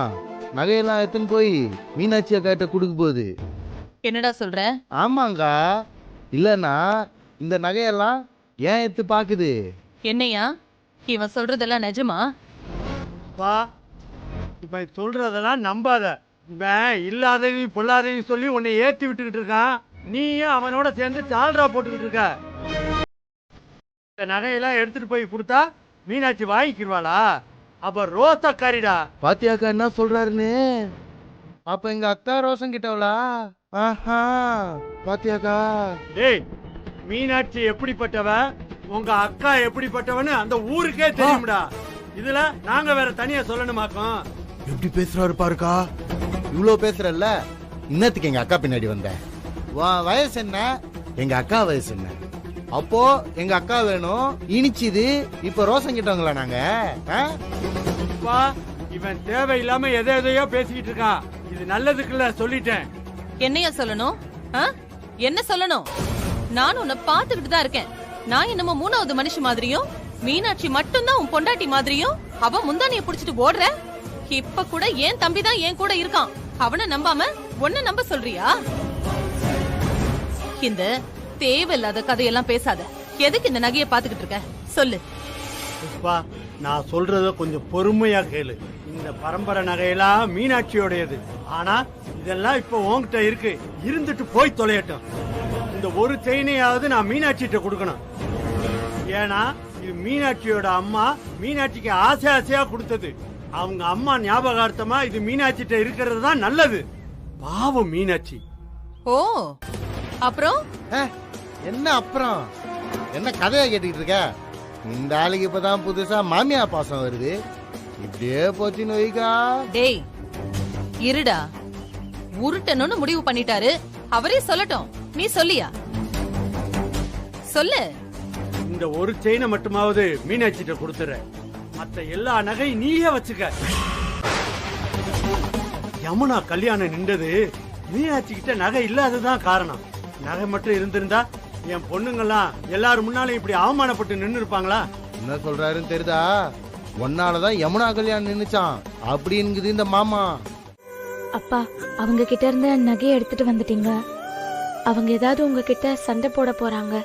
நகையெல்லாம் எடுத்துன்னு போய் மீனாட்சி அக்காட்ட கொடுக்க போகுது. என்னடா சொல்ற? ஆமாங்க, இல்லன்னா இந்த நகையெல்லாம் ஏன் எடுத்து பாக்குது? என்னையா இவன் சொல்றதெல்லாம் நிஜமா? வா, இப்ப சொல்றதெல்லாம் நம்பாத. இவன் இல்லாதவி பொல்லாதவி சொல்லி உன்னை ஏத்தி விட்டுக்கிட்டு இருக்கான். நீயும் அவனோட சேர்ந்து சால்ரா போட்டுக்கிட்டு இருக்க. இந்த நகையெல்லாம் எடுத்துட்டு போய் கொடுத்தா மீனாட்சி வாங்கிக்கிடுவாளா? அப்ப ரோசக்காரிடா. பாத்தியாக்கா என்ன சொல்றாருன்னு? அப்ப எங்க அக்கா ரோசம் கிட்டவளா? ஆஹா, பாத்தியாக்கா? டேய், மீனாட்சி எப்படிப்பட்டவ, உங்க அக்கா எப்படிப்பட்டவன்னு அந்த ஊருக்கே தெரியும்டா. இதுல நாங்க வேற தனியா சொல்லணுமாக்கும்? எப்படி பேசுறாரு பாருக்கா. இவ்வளவு பேசுறல்ல, இன்னத்துக்கு எங்க அக்கா பின்னாடி வந்த? உன் வயசு என்ன, எங்க அக்கா வயசு என்ன? அப்போ எங்க அக்கா வேணும் இனிச்சுது, இப்ப ரோசம் கிட்டவங்களா நாங்க? இவன் தேவையில்லாம எதையோ பேசிக்கிட்டு இருக்கான். இது நல்லதுக்குள்ள சொல்லிட்டேன். என்னையா சொல்லணும்? என்ன சொல்லணும்? நான் உன்னை பாத்துக்கிட்டு தான் இருக்கேன். நான் என்னமோ மூணாவது மனுஷி மாதிரியும், மீனாட்சி மட்டும்தான் உன் பொண்டாட்டி மாதிரியும் அவ முந்தானிய புடிச்சிட்டு ஓடுற. இப்ப கூட என் தம்பி தான் என் கூட இருக்கான். அவனை நம்பாம உன்னை நம்ப சொல்றியா? இந்த தேவையில்லாத கதையெல்லாம் பேசாத. எதுக்கு இந்த நகையை பாத்துக்கிட்டு இருக்க சொல்லு. புஷ்பா, நான் சொல்றத கொஞ்சம் பொறுமையா கேளு. இந்த பரம்பரை நகையெல்லாம் மீனாட்சியோடையது. ஆனா இதெல்லாம் இப்ப உன்கிட்ட இருக்கு. இருந்துட்டு போய் தொலையட்டும். இந்த ஒரு செயினையாவது நான் மீனாட்சிட்ட கொடுக்கணும். ஏன்னா இது மீனாட்சியோட அம்மா மீனாட்சிக்கு ஆசை ஆசையா கொடுத்தது. அவங்க அம்மா ஞாபகார்த்தமா இது மீனாட்சிட்ட இருக்கிறது தான் நல்லது. பாவம் மீனாட்சி. ஓ, அப்புறம் என்ன அப்புறம்? என்ன கதையா கேட்டுக்கிட்டு இருக்க? இந்த ஆளுக்கு இப்பதான் புதுசா மாமியா பாசம் வருது. இப்படியே போச்சுன்னு வைக்கா. டேய் இருடா, உருட்டணும்னு முடிவு பண்ணிட்டாரு. அவரே சொல்லட்டும். நீ சொல்லியா? சொல்லு. இந்த ஒரு செயினை மட்டுமாவது மீனாட்சிட்ட கொடுத்துற. மத்த எல்லா நகையும் நீயே வச்சுக்க. யமுனா கல்யாணம் நின்றது மீனாட்சி கிட்ட நகை இல்லாததான் காரணம். நகை மட்டும் இருந்திருந்தா என் பொண்ணுங்கெல்லாம் எல்லாரும் முன்னாலும் இப்படி அவமானப்பட்டு நின்று இருப்பாங்களா? என்ன சொல்றாருன்னு தெரியுதா? ஒன்னாலதான் யமுனா கல்யாணம் நின்னுச்சான் அப்படிங்குது இந்த மாமா. அப்பா, அவங்க கிட்ட இருந்த நகையை எடுத்துட்டு வந்துட்டீங்க. அவங்க ஏதாவது உங்ககிட்ட சண்டை போட போறாங்க.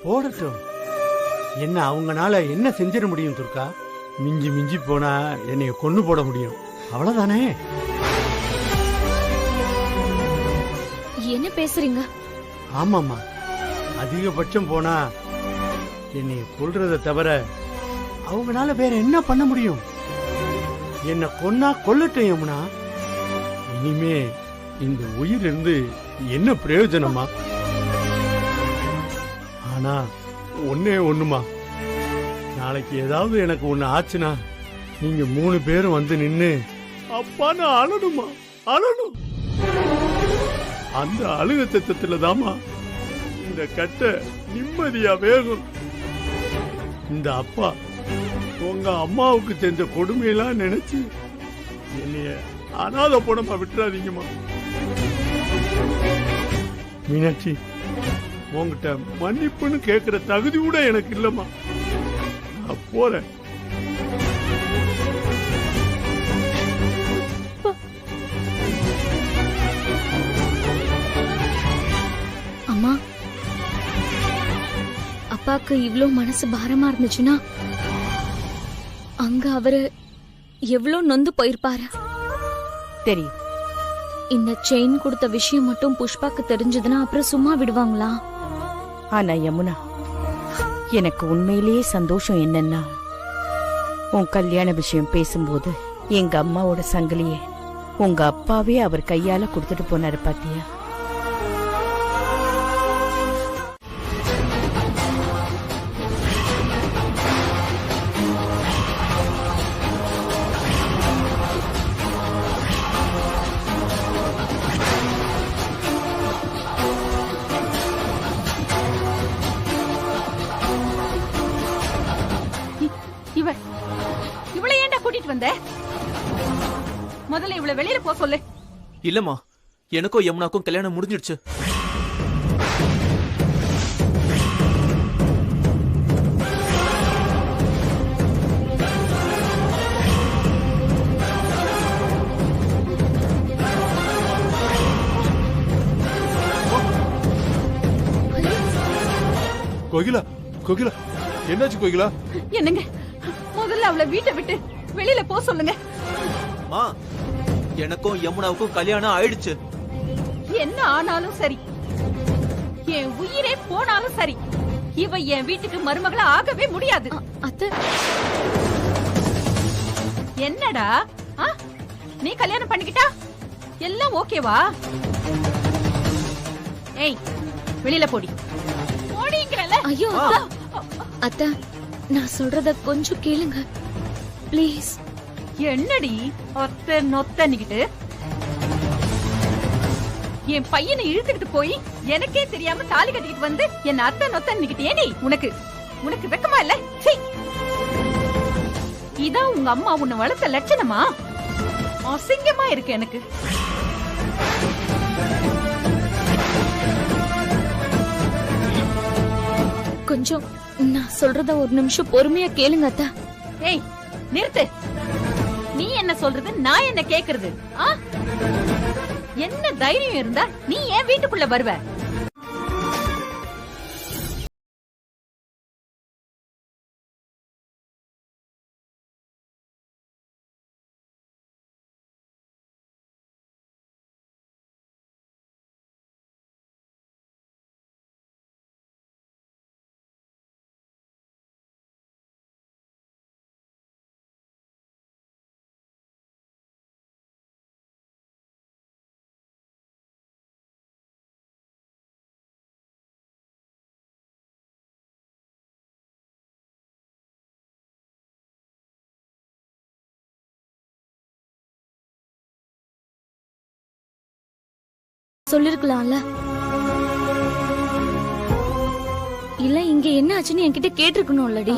போடட்டும். என்ன அவங்கனால என்ன செஞ்சிட முடியும் துர்கா? மிஞ்சி மிஞ்சி போனா என்னைய கொன்னு போட முடியும். அவ்வளவுதானே. என்ன பேசுறீங்க? ஆமாமா, அதிகபட்சம் போனா என்னை கொல்றத தவிர அவங்களால வேற என்ன பண்ண முடியும்? என்ன கொன்னா கொல்லட்டும் யமுனா. இனிமே இந்த உயிர் இருந்து என்ன பிரயோஜனமா? ஆனா ஒன்னே ஒண்ணுமா, நாளைக்கு ஏதாவது எனக்கு ஒண்ணு ஆச்சுன்னா நீங்க 3 பேரும் வந்து நின்னு அப்பான்னு அழணுமா? அழணும். அந்த அழுக சத்தத்துல தாமா இந்த கட்டை நிம்மதியா வேகும். இந்த அப்பா உங்க அம்மாவுக்கு செஞ்ச கொடுமையெல்லாம் நினைச்சு என்னைய அனாதை போனமா விட்டுறாதீங்கம்மா. மீனாட்சி, உங்ககிட்ட மன்னிப்புன்னு கேட்கிற தகுதி கூட எனக்கு இல்லம்மா. நான் போறேன். அம்மா, அப்பாக்கு இவ்ளோ மனசு பாரமா இருந்துச்சுன்னா அங்க அவரு எவ்ளோ நொந்து போயிருப்பாரு தெரியும். இந்த செயின் கொடுத்த விஷயம் மட்டும் புஷ்பாக்கு தெரிஞ்சதுன்னா அப்புறம் சும்மா விடுவாங்களா? ஆனா யமுனா, எனக்கு உண்மையிலேயே சந்தோஷம் என்னன்னா, உன் கல்யாண விஷயம் பேசும்போது எங்க அம்மாவோட சங்கிலியே உங்க அப்பாவே அவர் கையால கொடுத்துட்டு போனாரு பாத்தியா? இவளை ஏன்டா கூட்டிட்டு வந்த? முதல்ல இவளை வெளியில போ சொல்லு. இல்லம்மா, எனக்கும் யமுனாக்கும் கல்யாணம் முடிஞ்சிடுச்சு. கோகிலா, கோகிலா, என்னாச்சு கோகிலா? என்னங்க, முதல்ல அவளை வீட்டை விட்டு வெளியில போ சொல்லுங்க. மா, எனக்கும் யமுனாவுக்கும் கல்யாணம் ஆயிடுச்சு. என்ன ஆனாலும் சரி, என் உயிரே போனாலும் சரி, இவ என் வீட்டுக்கு மருமகள ஆகவே முடியாது. அத்தை, என்னடா நீ கல்யாணம் பண்ணிக்கிட்டா எல்லாம் ஓகேவா? ஏய், வெளியில போடி. போடிங்கறல. ஐயோ அத்தா, அத்தா, நான் சொல்றத கொஞ்சம் கேளுங்க ப்ளீஸ். என்னடி ஒத்த நொத்தன்னிக்கிட்டு என் பையனை இழுத்துக்கிட்டு போய் எனக்கே தெரியாம தாலி கட்டிக்கிட்டு வந்து என்ன அத்தை நொத்தன்னிக்கிட்டே நீ. உனக்கு வெக்கமா இல்ல? சீ, இதான் உங்க அம்மா உன்னை வளர்த்த லட்சணமா? அசிங்கமா இருக்கு எனக்கு. கொஞ்சம் நான் சொல்றத ஒரு நிமிஷம் பொறுமையா கேளுங்க அத்தா. ஏய், நிறுத்து. நீ என்ன சொல்றது, நான் என்ன கேக்குறது? என்ன தைரியம் இருந்தா நீ ஏன் வீட்டுக்குள்ள வருவ? சொல்லிருக்கலாம்ல. இல்ல இங்க என்ன ஆச்சுன்னு என்கிட்ட கேட்டிருக்கணும்லடி.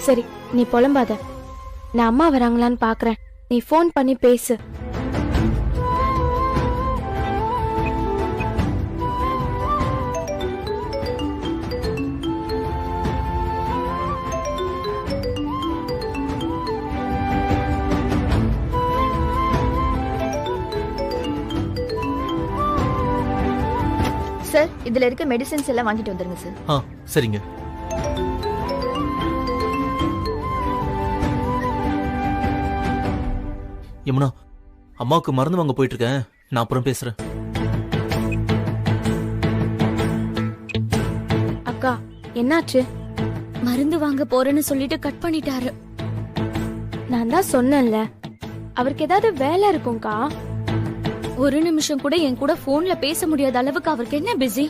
சரி, நீ புலம்பாத. நான் அம்மா வராங்களான்னு பாக்குறேன். நீ ஃபோன் பண்ணி பேசு. சார், இதுல இருக்க மெடிசின்ஸ் எல்லாம் வாங்கிட்டு வந்துருங்க சார். சரிங்க. யமுனா, அம்மாவுக்கு மருந்து வாங்க போயிட்டு இருக்கேன். நான் அப்புறம் பேசுறேன். அக்கா, என்னாச்சு? மருந்து வாங்க போறேன்னு சொல்லிட்டு கட் பண்ணிட்டாரு. நான் தான் சொன்னேன்ல, அவருக்கு ஏதாவது வேலை இருக்கும்க்கா. ஒரு நிமிஷம் கூட என் கூட போன்ல பேச முடியாத அளவுக்கு அவருக்கு என்ன பிஸி?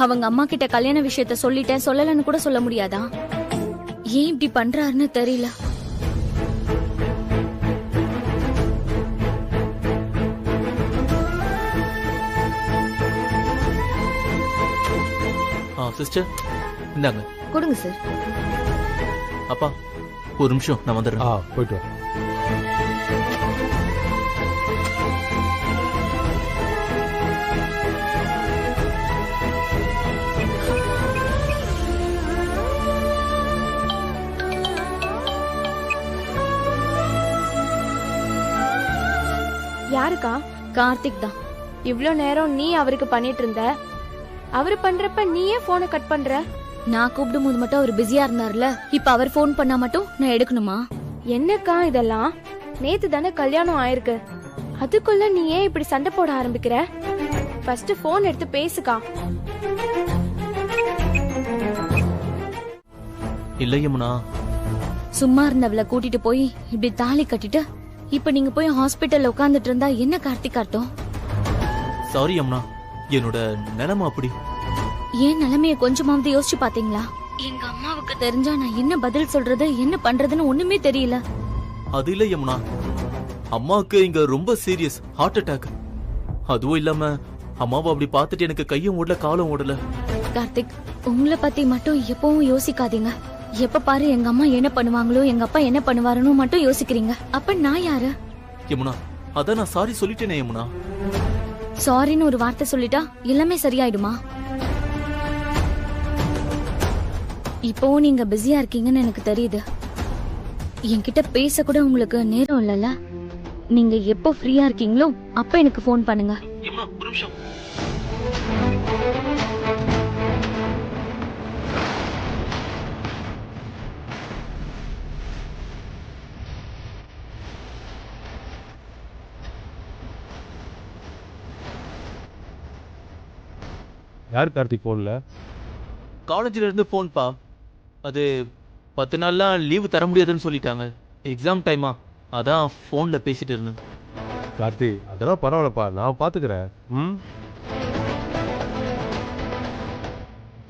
அவங்க அம்மா கிட்ட கல்யாண விஷயத்த சொல்லிட்டேன், சொல்லலன்னு கூட சொல்ல முடியாதா? ஏன் இப்படி பண்றாருன்னு தெரியல. சிஸ்டர், இந்தாங்க. கொடுங்க சார். அப்பா, ஒரு நிமிஷம், நான் வந்துடுறேன். போயிட்டு வா. யாருக்கா? கார்த்திக் தான். இவ்ளோ நேரம் நீ அவருக்கு பண்ணிட்டு இருந்த. அவரு பண்றப்ப நீயே போனை கட் பண்ற. நான் கூப்பிடும் போது மட்டும் அவர் பிஸியா இருந்தார்ல, இப்ப அவர் போன் பண்ணா மட்டும் நான் எடுக்கணுமா? என்னக்கா இதெல்லாம்? நேத்து தானே கல்யாணம் ஆயிருக்கு, அதுக்குள்ள நீ ஏன் இப்படி சண்டை போட ஆரம்பிக்கிற? ஃபர்ஸ்ட் போன் எடுத்து பேசுக்கா. இல்ல யமுனா, சும்மா இருந்தவளை கூட்டிட்டு போய் இப்படி தாலி கட்டிட்டு இப்ப நீங்க போய் ஹாஸ்பிட்டல்ல உட்கார்ந்துட்டு இருந்தா என்ன கார்த்திக் அர்த்தம்? சாரி யமுனா, என்னோட நிலைமை அப்படி. ஏன் நிலைமைய கொஞ்சமாவது யோசிச்சு பாத்தீங்களா? எங்க அம்மாவுக்கு தெரிஞ்சா நான் என்ன பதில் சொல்றது, என்ன பண்றதுன்னு ஒண்ணுமே தெரியல. அது இல்ல யமுனா, அம்மாவுக்கு இங்க ரொம்ப சீரியஸ் ஹார்ட் அட்டாக். அதுவும் இல்லாம அம்மாவை அப்படி பார்த்துட்டு எனக்கு கையும் ஓடல காலும் ஓடல. கார்த்திக், உங்களை பத்தி மட்டும் எப்பவும் யோசிக்காதீங்க. எப்ப பாரு எங்க அம்மா என்ன பண்ணுவாங்களோ, எங்க அப்பா என்ன பண்ணுவாருன்னு மட்டும் யோசிக்கிறீங்க. அப்ப நான் யாரு? யமுனா, அதான் நான் சாரி சொல்லிட்டேனே யமுனா. சாரின்னு ஒரு வார்த்தை சொல்லிட்டா எல்லாமே சரியாயிடுமா? இப்பவும் நீங்க பிஸியா இருக்கீங்கன்னு எனக்கு தெரியுது. என்கிட்ட பேச கூட உங்களுக்கு நேரம் இல்லல. நீங்க எப்போ ஃப்ரீயா இருக்கீங்களோ அப்ப எனக்கு ஃபோன் பண்ணுங்க. யார் கார்த்திக் போன்ல? காலேஜ்ல இருந்து போன்பா. அது 10 நாள்லாம் லீவு தர முடியாதுன்னு சொல்லிட்டாங்க. எக்ஸாம் டைமா, அதான் ஃபோன்ல பேசிட்டு இருந்தேன். கார்த்தி அதெல்லாம் பரவாயில்லப்பா, நான் பாத்துக்கிறேன். ம்,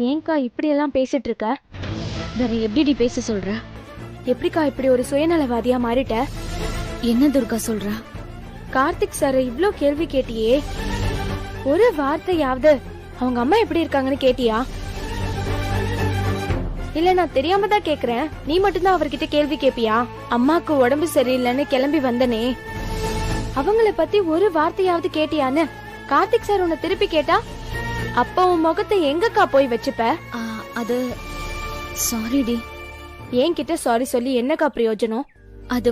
ஏன்க்கா இப்படி எல்லாம் பேசிட்டு இருக்க? வேற எப்படி பேச சொல்ற? எப்படிக்கா இப்படி ஒரு சுயநலவாதியா மாறிட்ட? என்ன துர்கா சொல்ற? கார்த்திக் சார் இவ்ளோ கேள்வி கேட்டியே, ஒரு வார்த்தையாவது அவங்க அம்மா எப்படி இருக்காங்கன்னு கேட்டியா? இல்ல நான் தெரியாம தான் கேக்குறேன், நீ மட்டும்தான் அவர்கிட்ட கேள்வி கேப்பியா? அம்மாக்கு உடம்பு சரியில்லைன்னு கிளம்பி வந்தனே, அவங்கள பத்தி ஒரு வார்த்தையாவது கேட்டியான்னு கார்த்திக் சார் உன்னை திருப்பி கேட்டா அப்ப உன் முகத்தை எங்கக்கா போய் வச்சுப்ப? அது சாரிடி. என்கிட்ட சாரி சொல்லி என்னக்கா பிரயோஜனம்? அது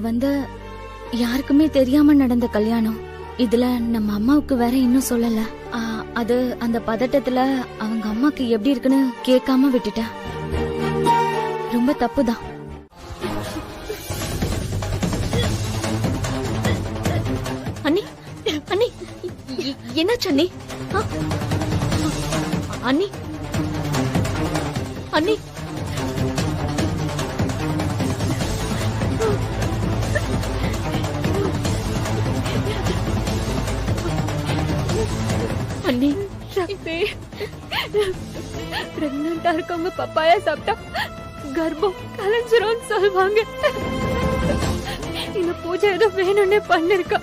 யாருக்குமே தெரியாம நடந்த கல்யாணம். இதுல நம்ம அம்மாவுக்கு வேற இன்னும் சொல்லல. அது அந்த பதட்டத்துல அவங்க அம்மாக்கு எப்படி இருக்குன்னு கேட்காம விட்டுட்டேன். ரொம்ப தப்புதான். அண்ணி அண்ணி என்னாச்சு அண்ணி? அண்ணி அண்ணி அண்ணி பிரெக்னண்டா இருக்கவங்க பப்பாயா சாப்பிட்டா கர்ப்பம் கலைஞ்சிரும் சொல்லுவாங்க. இந்த பூஜை ஏதோ வேணும்னே பண்ணிருக்கா.